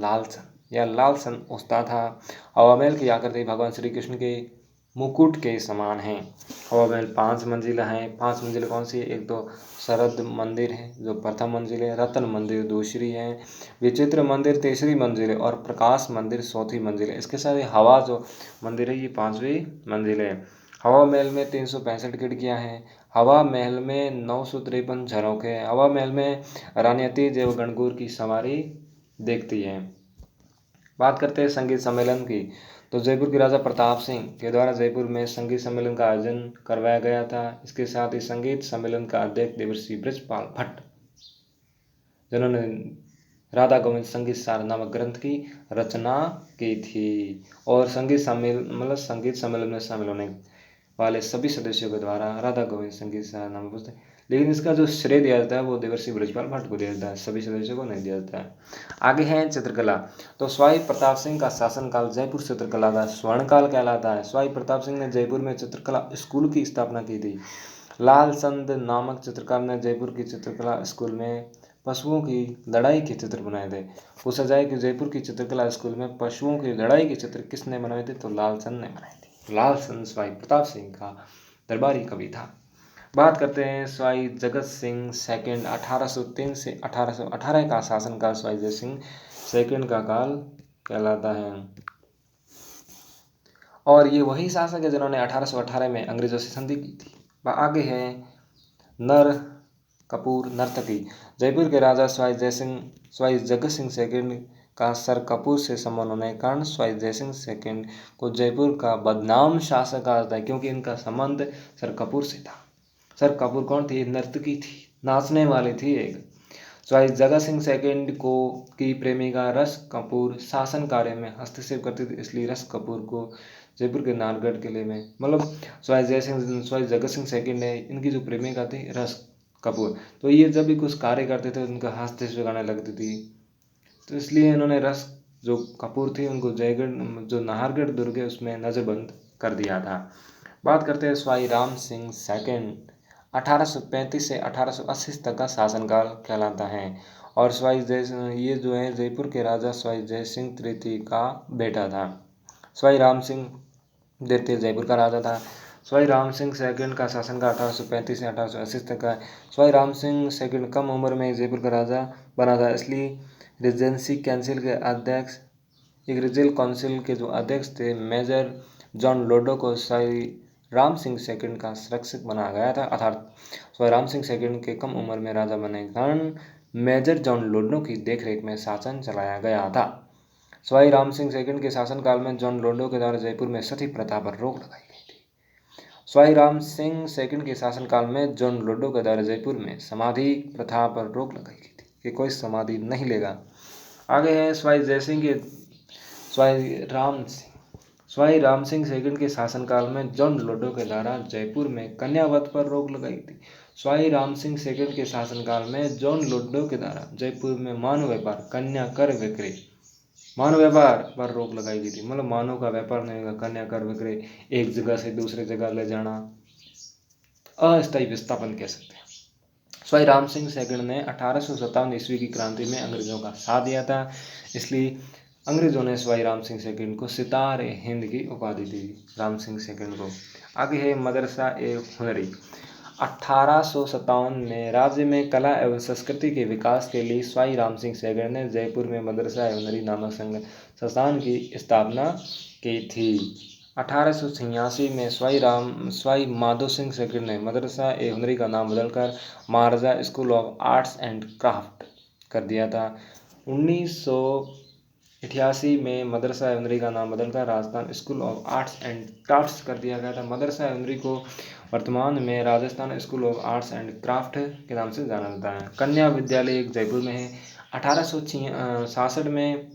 लालसन उस्ताद था। हवा महल की आकृति भगवान श्री कृष्ण के मुकुट के समान है। हवा महल 5 मंजिला है। 5 मंजिल कौन सी है? एक तो शरद मंदिर है जो प्रथम मंजिल है, रतन मंदिर दूसरी है, विचित्र मंदिर तीसरी मंजिल है और प्रकाश मंदिर चौथी मंजिल है। इसके साथ हवा जो मंदिर है ये 5वीं मंजिल है। हवा महल में 365 खिड़कियाँ हैं। हवा महल में 953 झरोखे हैं। हवा महल में रानी अतीज एवं गणगौर की सवारी देखती है। बात करते हैं संगीत सम्मेलन की। तो जयपुर के राजा प्रताप सिंह के द्वारा जयपुर में संगीत सम्मेलन का आयोजन करवाया गया था। इसके साथ ही संगीत सम्मेलन का अध्यक्ष देवर्षि ब्रजपाल भट्ट, जिन्होंने राधा गोविंद संगीत सार नामक ग्रंथ की रचना की थी। और संगीत सम्मेलन में शामिल होने वाले सभी सदस्यों के द्वारा राधा गोविंद संगीत सार नामक पुस्तक, लेकिन इसका जो श्रेय दिया जाता है वो देवर्षि ब्रजपाल भट्ट को दिया जाता है, सभी सदस्यों को नहीं दिया जाता है। आगे है चित्रकला। तो स्वाई प्रताप सिंह का शासनकाल जयपुर चित्रकला का स्वर्णकाल कहलाता है। स्वाई प्रताप सिंह ने जयपुर में चित्रकला स्कूल की स्थापना की थी। लालचंद नामक चित्रकार ने जयपुर की चित्रकला स्कूल में पशुओं की लड़ाई के चित्र बनाए थे। पूछा जाए कि जयपुर की चित्रकला स्कूल में पशुओं की लड़ाई के चित्र किसने बनाए थे? तो लालचंद ने बनाए थे। लालचंद स्वाई प्रताप सिंह का दरबारी कवि था। बात करते हैं स्वाई जगत सिंह सेकंड 1803 से 1818 का शासनकाल स्वाई जगत सिंह सेकंड का काल कहलाता है। और ये वही शासक है जिन्होंने 1818 में अंग्रेजों से संधि की थी। आगे है नर कपूर नर्तकी। जयपुर के राजा स्वाई जगत सिंह सेकंड का सर कपूर से संबंध होने के कारण स्वाई जयसिंह सेकंड को जयपुर का बदनाम शासक कहा जाता है, क्योंकि इनका संबंध सर कपूर से था। सर कपूर कौन थी? नर्तकी थी, नाचने वाली थी एक। स्वाई जगत सिंह सेकंड की प्रेमिका रस कपूर शासन कार्य में हस्तक्षेप करती थी, इसलिए रस कपूर को जयपुर के नारगढ़ किले में, स्वाई जगत सिंह सेकंड ने इनकी जो प्रेमिका थी रस कपूर, तो ये जब भी कुछ कार्य करते थे उनका हस्तक्षेप करने लगती थी, तो इसलिए इन्होंने रस जो कपूर थी उनको जयगढ़ जो नाहरगढ़ दुर्ग है उसमें नजरबंद कर दिया था। बात करते हैं स्वाई राम सिंह सेकंड 1835 से 1880 तक का शासनकाल कहलाता है। और ये जो है जयपुर के राजा स्वाई जय सिंह तृतीय का बेटा था। स्वाई राम सिंह द्वितीय जयपुर का राजा था। स्वाई राम सिंह सेकंड का शासनकाल 1835 से 1880 तक का है। स्वाई राम सिंह सेकंड कम उम्र में जयपुर का राजा बना था, इसलिए रीजेंसी काउंसिल के अध्यक्ष काउंसिल के जो अध्यक्ष थे मेजर जॉन लोडो को स्वाई राम सिंह सेकंड का संरक्षक बनाया गया था। अर्थात स्वाई राम सिंह सेकंड के कम उम्र में राजा बनने के कारण मेजर जॉन लोडो की देखरेख में शासन चलाया गया था। स्वाई राम सिंह सेकंड के शासनकाल में जॉन लोडो के द्वारा जयपुर में सती प्रथा पर रोक लगाई गई थी। स्वाई राम सिंह सेकंड के शासनकाल में जॉन लोडो के द्वारा जयपुर में समाधि प्रथा पर रोक लगाई गई थी कि कोई समाधि नहीं लेगा। आगे है स्वाई राम सिंह सेकंड के शासनकाल में जॉन लोडो के द्वारा जयपुर में कन्यावध पर रोक लगाई थी। स्वाई राम सिंह सेकंड के शासनकाल में जॉन लुड्डो के द्वारा जयपुर में मानव व्यापार, कन्या कर विक्रय, मानव व्यापार पर रोक लगाई गई थी। मतलब मानव का व्यापार नहीं होगा, कन्या कर विक्रय, एक जगह से दूसरी जगह ले जाना, अस्थायी विस्थापन कह सकते हैं। स्वाई राम सिंह सेकंड ने 1857 ईस्वी की क्रांति में अंग्रेजों का साथ दिया था, इसलिए अंग्रेजों ने स्वाई राम सिंह सेकंड को सितारे हिंद की उपाधि दी, राम सिंह सेकंड को। आगे है मदरसा ए हुनरी। 1857 में राज्य में कला एवं संस्कृति के विकास के लिए स्वाई राम सिंह सेकंड ने जयपुर में मदरसा ए हुनरी नामक संस्थान की स्थापना की थी। 1886 में स्वाई माधो सिंह सेकंड ने मदरसा ए हुनरी का नाम बदलकर Maharaja school of arts and craft कर दिया था। 1988 में मदरसा ए हुनरी का नाम बदलकर Rajasthan school of arts and crafts कर दिया गया था। मदरसा ए हुनरी को वर्तमान में Rajasthan school of arts and craft के नाम से जाना जाता है। कन्या विद्यालय एक जयपुर में है। 1866 में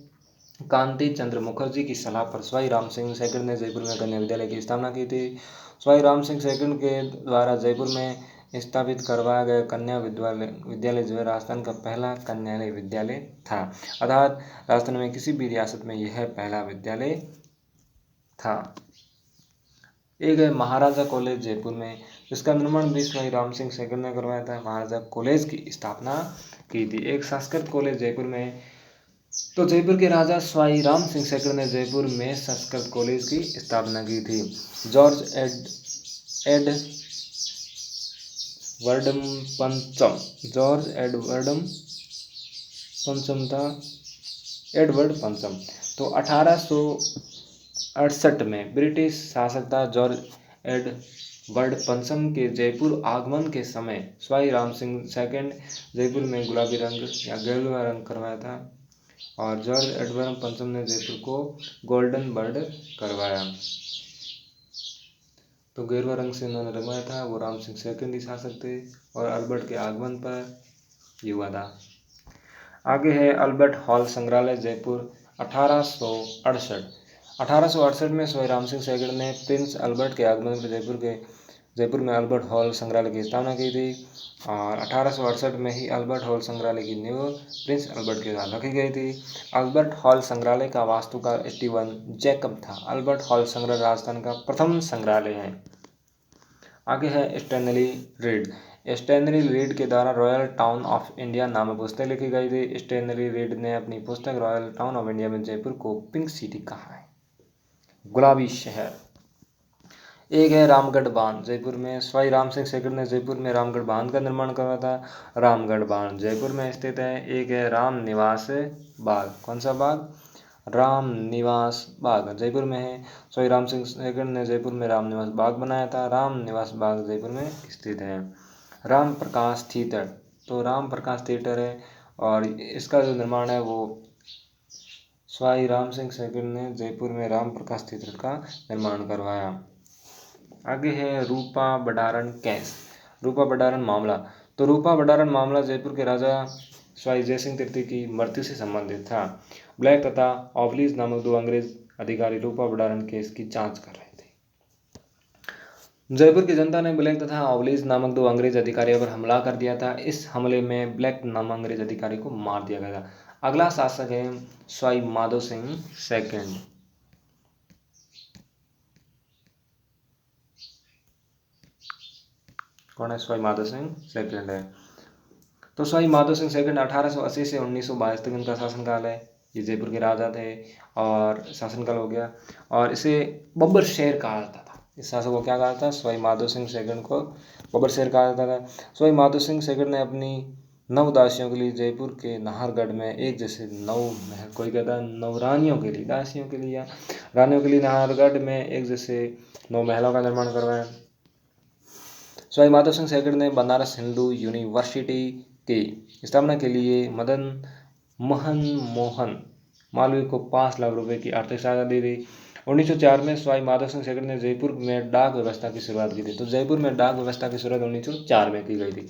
कांति चंद्र मुखर्जी की सलाह पर स्वाई राम सिंह सेकंड ने जयपुर में कन्या विद्यालय की स्थापना की थी। स्वाई राम सिंह सेकंड के द्वारा जयपुर में स्थापित करवाया गया कन्या विद्यालय जो है राजस्थान का पहला कन्या विद्यालय था, अर्थात राजस्थान में किसी भी रियासत में यह पहला विद्यालय था। एक है महाराजा कॉलेज जयपुर में, जिसका निर्माण भी स्वाई राम सिंह सेकंड ने करवाया था। महाराजा कॉलेज की स्थापना की थी। एक संस्कृत कॉलेज जयपुर में, तो जयपुर के राजा स्वाई राम सिंह सेकंड ने जयपुर में संस्कृत कॉलेज की स्थापना की थी। जॉर्ज एडवर्ड पंचम। तो 1868 में ब्रिटिश शासक था जॉर्ज एडवर्ड पंचम के जयपुर आगमन के समय स्वाई राम सिंह सेकंड जयपुर में गुलाबी रंग या गेरुआ रंग करवाया था, और जॉर्ज एडवर्ड पंचम ने जयपुर को गोल्डन बर्ड करवाया। तो गेरुआ रंग से उन्होंने रंगवाया था, वो राम सिंह सेकंड ही शासक थे, और अल्बर्ट के आगमन पर ये हुआ था। आगे है अल्बर्ट हॉल संग्रहालय जयपुर। 1868 में स्वाई राम सिंह सेकंड ने प्रिंस अल्बर्ट के आगमन पर जयपुर में अल्बर्ट हॉल संग्रहालय की स्थापना की थी, और 1868 में ही अल्बर्ट हॉल संग्रहालय की नींव प्रिंस अल्बर्ट के द्वारा रखी गई थी। अल्बर्ट हॉल संग्रहालय का वास्तुकार स्टीवन जैकब था। अल्बर्ट हॉल संग्रहालय राजस्थान का प्रथम संग्रहालय है। आगे है स्टैनली रीड। स्टैनली रीड के द्वारा रॉयल टाउन ऑफ इंडिया नामक पुस्तक लिखी गई थी। स्टैनली रीड ने अपनी पुस्तक रॉयल टाउन ऑफ इंडिया में जयपुर को पिंक सिटी कहा है, गुलाबी शहर। एक है रामगढ़ बांध जयपुर में। स्वाई राम सिंह सेकंड ने जयपुर में रामगढ़ बांध का निर्माण करवाया था। रामगढ़ बांध जयपुर में स्थित है। एक है राम निवास बाग। कौन सा बाग? राम निवास बाग जयपुर में है। स्वाई राम सिंह सेकंड ने जयपुर में राम निवास बाग बनाया था। राम निवास बाग जयपुर में स्थित है। राम प्रकाश थिएटर, तो राम प्रकाश थिएटर है, और इसका जो निर्माण है वो स्वाई राम सिंह सेकंड ने जयपुर में राम प्रकाश थिएटर का निर्माण करवाया। आगे है रूपा बडारन केस, रूपा बडारन मामला। तो रूपा बडारन मामला जयपुर के राजा स्वाई जयसिंह तृतीय की मृत्यु से संबंधित था। ब्लैक तथा ऑवलीज नामक दो अंग्रेज अधिकारी रूपा बडारन केस की जांच कर रहे थे। जयपुर की जनता ने ब्लैक तथा ऑवलीज नामक दो अंग्रेज अधिकारियों पर हमला कर दिया था। इस हमले में ब्लैक नामक अंग्रेज अधिकारी को मार दिया गया था। अगला शासक है स्वाई माधो सिंह सेकंड। कौन है? स्वाई माधो सिंह सेकंड है। तो स्वाई माधो सिंह सेकंड 1880 से 1922 तक इनका शासनकाल है। ये जयपुर के राजा थे और शासनकाल हो गया, और इसे बब्बर शेर कहा जाता था। इस शासक को क्या कहा था? स्वाई माधो सिंह सेकंड को बब्बर शेर कहा जाता था। स्वाई माधो सिंह सेकंड ने अपनी 9 दासियों के लिए जयपुर के नाहरगढ़ में एक जैसे 9 महल, कोई कहता है 9 रानियों के लिए, दासियों के लिए या रानियों के लिए नाहरगढ़ में एक जैसे 9 महलों का निर्माण करवाया। स्वाई माधो सिंह सेकंड ने बनारस हिंदू यूनिवर्सिटी की स्थापना के लिए मदन मोहन मालवीय को 5 लाख रुपए की आर्थिक सहायता दी थी। 1904 में सवाई माधव सिंह सैगड़ ने जयपुर में डाक व्यवस्था की शुरुआत की थी। तो जयपुर में डाक व्यवस्था की शुरुआत 1904 में की गई थी।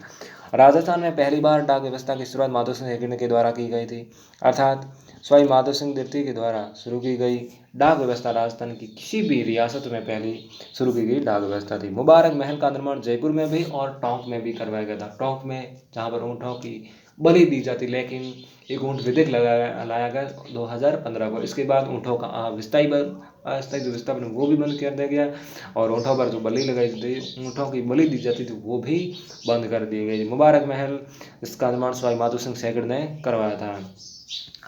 राजस्थान में पहली बार डाक व्यवस्था की शुरुआत माधव सिंह सैगड़ के द्वारा की गई थी, अर्थात सवाई माधव सिंह द्वितीय के द्वारा शुरू की गई डाक व्यवस्था राजस्थान की किसी भी रियासत में पहली शुरू की गई डाक व्यवस्था थी। मुबारक महल का निर्माण जयपुर में भी और टोंक में भी करवाया गया था। टोंक में जहाँ पर ऊँटों की बलि दी जाती, लेकिन एक ऊँट विधेयक लाया गया 2015 को। इसके बाद ऊँटों का अस्थायी जो विस्थापन वो भी बंद कर दिया गया, और ऊँटों पर जो बलि लगाई थी, ऊँटों की बलि दी जाती थी, वो भी बंद कर दी गई। मुबारक महल, इसका निर्माण सवाई माधो सिंह सैगड़ ने करवाया था।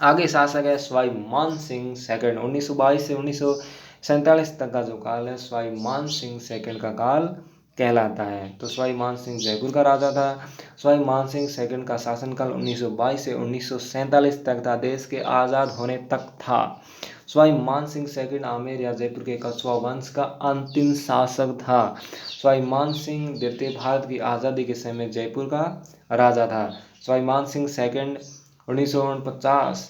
आगे शासक है सवाई मान सिंह सैगड़। 1922 से 1947 तक का जो काल है सवाई मान सिंह सैगड़ का काल कहलाता है। तो सवाई मान सिंह जयपुर का राजा था। सवाई मान सिंह सैगड़ का शासनकाल 1922 से 1947 तक था, देश के आज़ाद होने तक था। सवाई मान सिंह सैगड़ आमेर या जयपुर के कछुआ वंश का अंतिम शासक था। सवाई मान सिंह द्वितीय भारत की आज़ादी के समय जयपुर का राजा था। सवाई मान सिंह सैगड़ 1949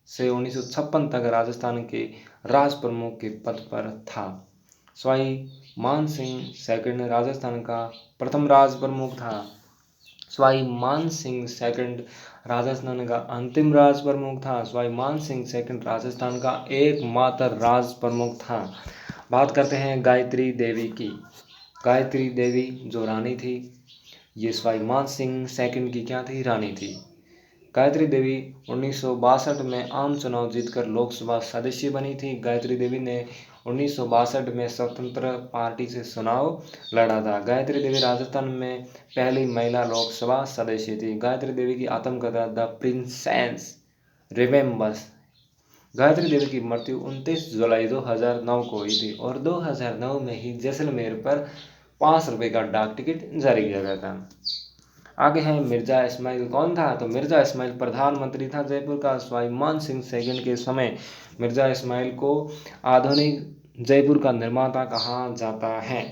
से 1956 तक राजस्थान के राज प्रमुख के पद पर था। सवाई मान सिंह सैगड़ राजस्थान का प्रथम राज प्रमुख था। सवाई मान सिंह सैगड़ राजस्थान का अंतिम राज प्रमुख था। सवाई मान सिंह सैगड़ राजस्थान का एकमात्र राज प्रमुख था। बात करते हैं गायत्री देवी की। गायत्री देवी जो रानी थी, ये सवाई मान सिंह सैगड़ की क्या थी? रानी थी। गायत्री देवी 1962 में आम चुनाव जीतकर लोकसभा सदस्य बनी थी। गायत्री देवी ने 1962 में स्वतंत्र पार्टी से चुनाव लड़ा था। गायत्री देवी राजस्थान में पहली महिला लोकसभा सदस्य थी। गायत्री देवी की आत्मकथा the princess remembers. Gayatri Devi की मृत्यु 29 जुलाई 2009 को हुई थी, और 2009 में ही जैसलमेर पर 5 रुपये का डाक टिकट जारी किया गया था। आगे है मिर्जा इस्माइल कौन था? तो मिर्जा इस्माइल प्रधानमंत्री था जयपुर का। सवाई मान सिंह सैगड़ के समय मिर्जा इस्माइल को आधुनिक जयपुर का निर्माता कहा जाता है।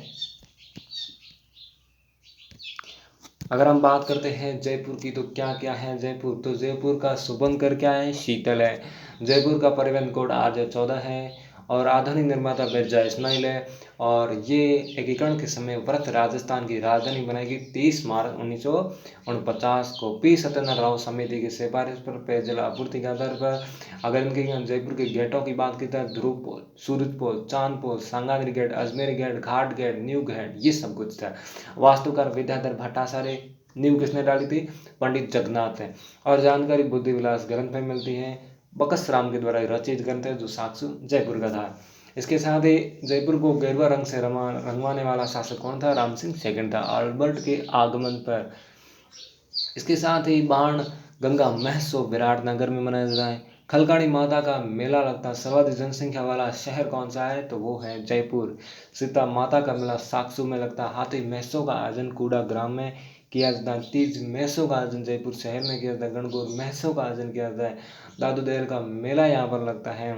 अगर हम बात करते हैं जयपुर की, तो क्या क्या है जयपुर? तो जयपुर का शुभंकर क्या है? शीतल है। जयपुर का परिवहन कोड आज 14 है, और आधुनिक निर्माता मिर्जा इस्माइल है, और ये एकीकरण के समय व्रत राजस्थान की राजधानी बनाई गई 30 मार्च 1949 को पी सत्यनारायण राव समिति की सिफारिश पर पेयजल आपूर्ति के आधार पर। अगर इनके जयपुर के गेटों की बात की तो ध्रुव पोल, सूरज पोल, चांद पोल, सांगानेरी गेट, अजमेरी गेट, घाट गेट, न्यू गेट, ये सब कुछ था। वास्तुकार विद्याधर भट्टाचार्य, नींव किसने डाली थी? पंडित जगन्नाथ है। और जानकारी बुद्धि विलास ग्रंथ में मिलती है, बकस राम के द्वारा रचित ग्रंथ है, जो साक्षु जयपुर का था। इसके साथ ही जयपुर को गेरुआ रंग से रंगवाने वाला शासक कौन था? राम सिंह सैगड़ था, अल्बर्ट के आगमन पर। इसके साथ ही बाण गंगा महोत्सव विराटनगर में मनाया जाता है। खलकाणी माता का मेला लगता है। सर्वाधिक जनसंख्या वाला शहर कौन सा है? तो वो है जयपुर। सीता माता का मेला साक्षु में लगता है। हाथी महोत्सव का आयोजन कूड़ा ग्राम में किया जाता है। तीज महोत्सव का आयोजन जयपुर शहर में किया जाता है। गणगौर महोत्सव का आयोजन किया जाता है। दादू देर का मेला यहाँ पर लगता है।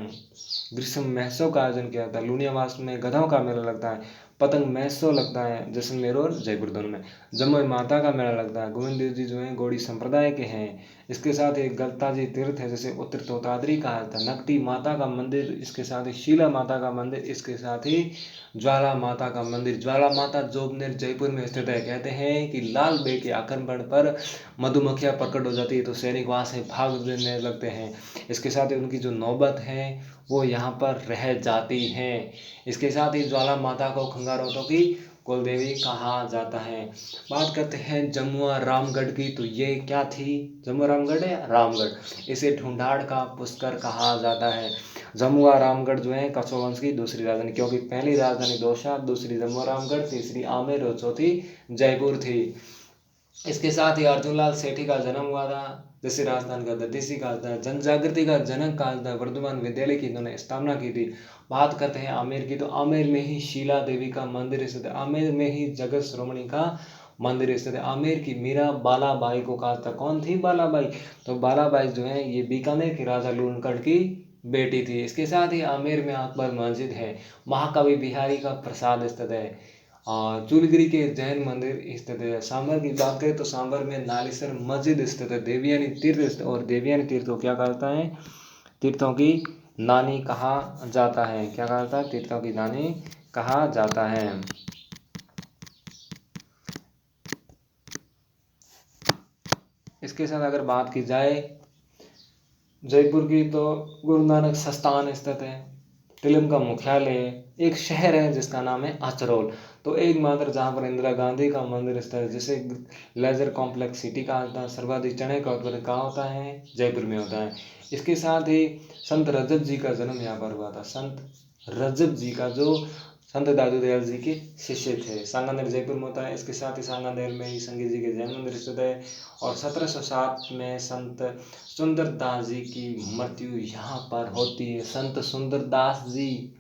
ग्रीष्म महोत्सव का आयोजन किया जाता है। लूनियावास में गधों का मेला लगता है। पतंग महोत्सव लगता है जैसलमेर और जयपुर दोनों में। जमुई माता का मेला लगता है। गोविंद देव जी जो हैं गौड़ी संप्रदाय के हैं। इसके साथ ही गलता जी तीर्थ है, जैसे उत्तर तोताद्री कहा जाता है। नकटी माता का मंदिर, इसके साथ ही शीला माता का मंदिर, इसके साथ ही ज्वाला माता का मंदिर। ज्वाला माता जोबनेर जयपुर में स्थित है। कहते हैं कि लाल बेग के आक्रमण पर मधुमक्खियाँ प्रकट हो जाती है, तो सैनिक वहाँ से भागने लगते हैं। इसके साथ ही उनकी जो नौबत है वो यहाँ पर रह जाती हैं। इसके साथ ही ज्वाला माता को खंगारोतों की कुलदेवी कहा जाता है। बात करते हैं जमुआ रामगढ़ की, तो ये क्या थी? जमुआ रामगढ़ है रामगढ़। इसे ढूंढाड़ का पुष्कर कहा जाता है। जमुआ रामगढ़ जो है कछुआ वंश की दूसरी राजधानी, क्योंकि पहली राजधानी दौसा, दूसरी जमुआ रामगढ़, तीसरी आमेर और चौथी जयपुर थी। इसके साथ ही अर्जुनलाल सेठी का जन्म हुआ था, जिसे राजस्थान का दधीसी कहा था। जनजागृति का जनक कहा था। वर्धमान विद्यालय की इन्होंने स्थापना की थी। बात करते हैं आमेर की, तो आमेर में ही शीला देवी का मंदिर स्थित है। आमेर में ही जगत श्रोमणी का मंदिर स्थित है। आमेर की मीरा बालाबाई को कहा था। कौन थी बालाबाई? तो बालाबाई जो है ये बीकानेर के राजा लूणगढ़ की बेटी थी। इसके साथ ही आमेर में अकबर मस्जिद है। महाकवि बिहारी का प्रसाद स्थित है। चूलगिरी के जैन मंदिर स्थित है। सांभर की बात करें तो सांभर में नालीसर मस्जिद स्थित है। देवयानी तीर्थ, और देवयानी तीर्थ को क्या कहता है? तीर्थों की नानी कहा जाता है? क्या कहा जाता है? तीर्थों की नानी कहा जाता है। इसके साथ अगर बात की जाए जयपुर की, तो गुरु नानक संस्थान स्थित है। तिलम का मुख्यालय है। एक शहर है जिसका नाम है आचरोल। तो एकमात्र जहाँ पर इंदिरा गांधी का मंदिर स्थित है, जिसे लेजर कॉम्प्लेक्स सिटी कहा जाता है। सर्वाधिक चने का उत्पादन कहाँ होता है? जयपुर में होता है। इसके साथ ही संत रजत जी का जन्म यहाँ पर हुआ था। संत रजत जी का, जो संत दादू दयाल जी के शिष्य थे। सांगानेर जयपुर में होता है। इसके साथ ही सांगानेर में ही संगीत जी के जैन मंदिर स्थित है। और 1707 में संत सुंदरदास जी की मृत्यु यहाँ पर होती है। संत सुंदरदास जी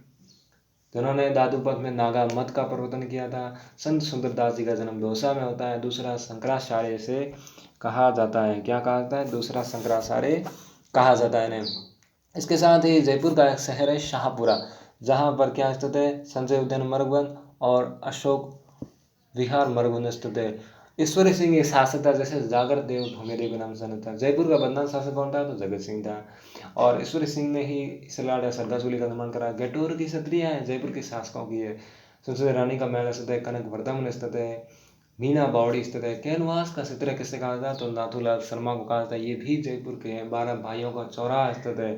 जिन्होंने दादूपत में नागा मत का प्रवर्तन किया था। संत सुंदरदास जी का जन्म दौसा में होता है। दूसरा शंकराचार्य से कहा जाता है। क्या कहा जाता है? दूसरा शंकराचार्य कहा जाता है इन्हें। इसके साथ ही जयपुर का एक शहर है शाहपुरा, जहाँ पर क्या स्थित है? संजय उद्यान मरगवन और अशोक विहार मरगवन स्थित है। ईश्वरी सिंह ये शासक था, जैसे जागृत देव भूमिदेव के नाम से था। जयपुर का वर्तमान शासक कौन था? तो जगत सिंह था। और ईश्वरी सिंह ने ही सिलाड़ या सरदासुली का निर्माण करा। गेटोर की क्षत्रिय है, जयपुर के शासकों की है। संसद रानी का महल स्थित है। कनक वर्धमान स्थित है। मीना बावड़ी स्थित है। कैनवास का चित्र किससे कहा जाता है? तो नाथूलाल शर्मा को कहा जाता है। ये भी जयपुर के हैं। 12 भाइयों का चौराहा स्थित है।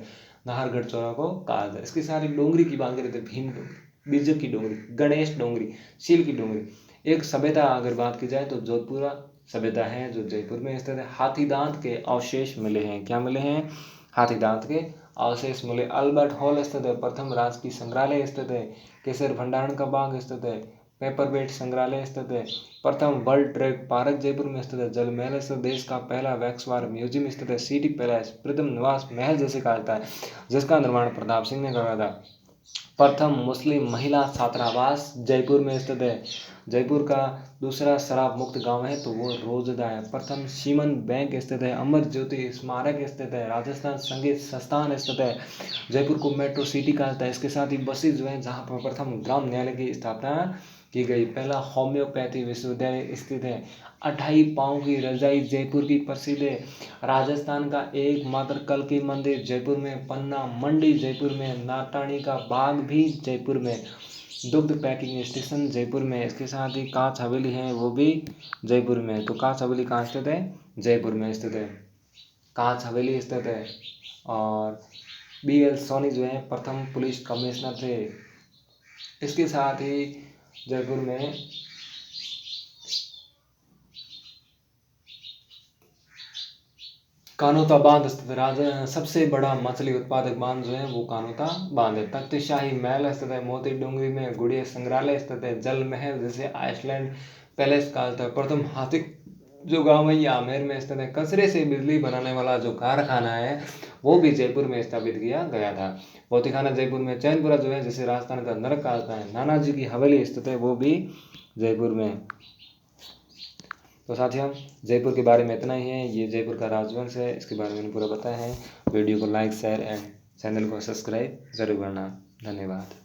नाहरगढ़ चौराहा को कहा जाता है। इसकी सारी डोंगरी की बात करें तो भीम डोंगरी, बीजक की डोंगरी, गणेश डोंगरी, सील की डोंगरी। एक सभ्यता अगर बात की जाए तो जोधपुरा सभ्यता है, जो जयपुर में स्थित है। हाथी दांत के अवशेष मिले हैं। क्या मिले हैं? हाथी दांत के अवशेष मिले। अल्बर्ट हॉल स्थित है। प्रथम राजकीय संग्रहालय स्थित है। केसर भंडारण का बाग स्थित है। पेपरवेट संग्रहालय स्थित है। प्रथम वर्ल्ड ट्रेड पार्क जयपुर में स्थित है। जल महल स्थित, देश का पहला वैक्स वार म्यूजियम स्थित है। सिटी पैलेस, प्रथम निवास महल जैसे कहा जाता है, जिसका निर्माण प्रताप सिंह ने कराया था। प्रथम मुस्लिम महिला छात्रावास जयपुर में स्थित है। जयपुर का दूसरा शराब मुक्त गांव है तो वो रोजदा है। प्रथम सीमन बैंक स्थित है। अमर ज्योति स्मारक स्थित है। राजस्थान संगीत संस्थान स्थित है। जयपुर को मेट्रो सिटी कहा जाता है। इसके साथ ही बसेज जो है, जहाँ पर प्रथम ग्राम न्यायालय की स्थापना की गई। पहला होम्योपैथी विश्वविद्यालय स्थित है। 28 पाँव की रजाई जयपुर की प्रसिद्ध है। राजस्थान का एकमात्र कल की मंदिर जयपुर में। पन्ना मंडी जयपुर में। नाटाणी का बाग भी जयपुर में। दुग्ध पैकिंग स्टेशन जयपुर में। इसके साथ ही कांच हवेली है, वो भी जयपुर में। तो कांच हवेली कहाँ स्थित है? जयपुर में स्थित है। कांच हवेली स्थित है। और BL सोनी जो है प्रथम पुलिस कमिश्नर थे। इसके साथ ही जयपुर में कानोता बांध स्थित सबसे बड़ा मछली उत्पादक बांध जो है वो कानोता बांध है। तख्तशाही महल स्थित है मोती डोंगरी में। गुड़िया संग्रहालय स्थित है। जल महल जिसे आइसलैंड पैलेस कहा जाता है। प्रथम हाथी जो गांव है ये आमेर में स्थित है। कचरे से बिजली बनाने वाला जो कारखाना है वो भी जयपुर में स्थापित किया गया था। मोतीखाना जयपुर में। चैनपुरा जो है जिसे राजस्थान का नरक कहा जाता है। नाना जी की हवेली स्थित है, वो भी जयपुर में। तो साथियों, जयपुर के बारे में इतना ही है। ये जयपुर का राजवंश है, इसके बारे में मैंने पूरा बताया है। वीडियो को लाइक, शेयर एंड चैनल को सब्सक्राइब जरूर करना। धन्यवाद।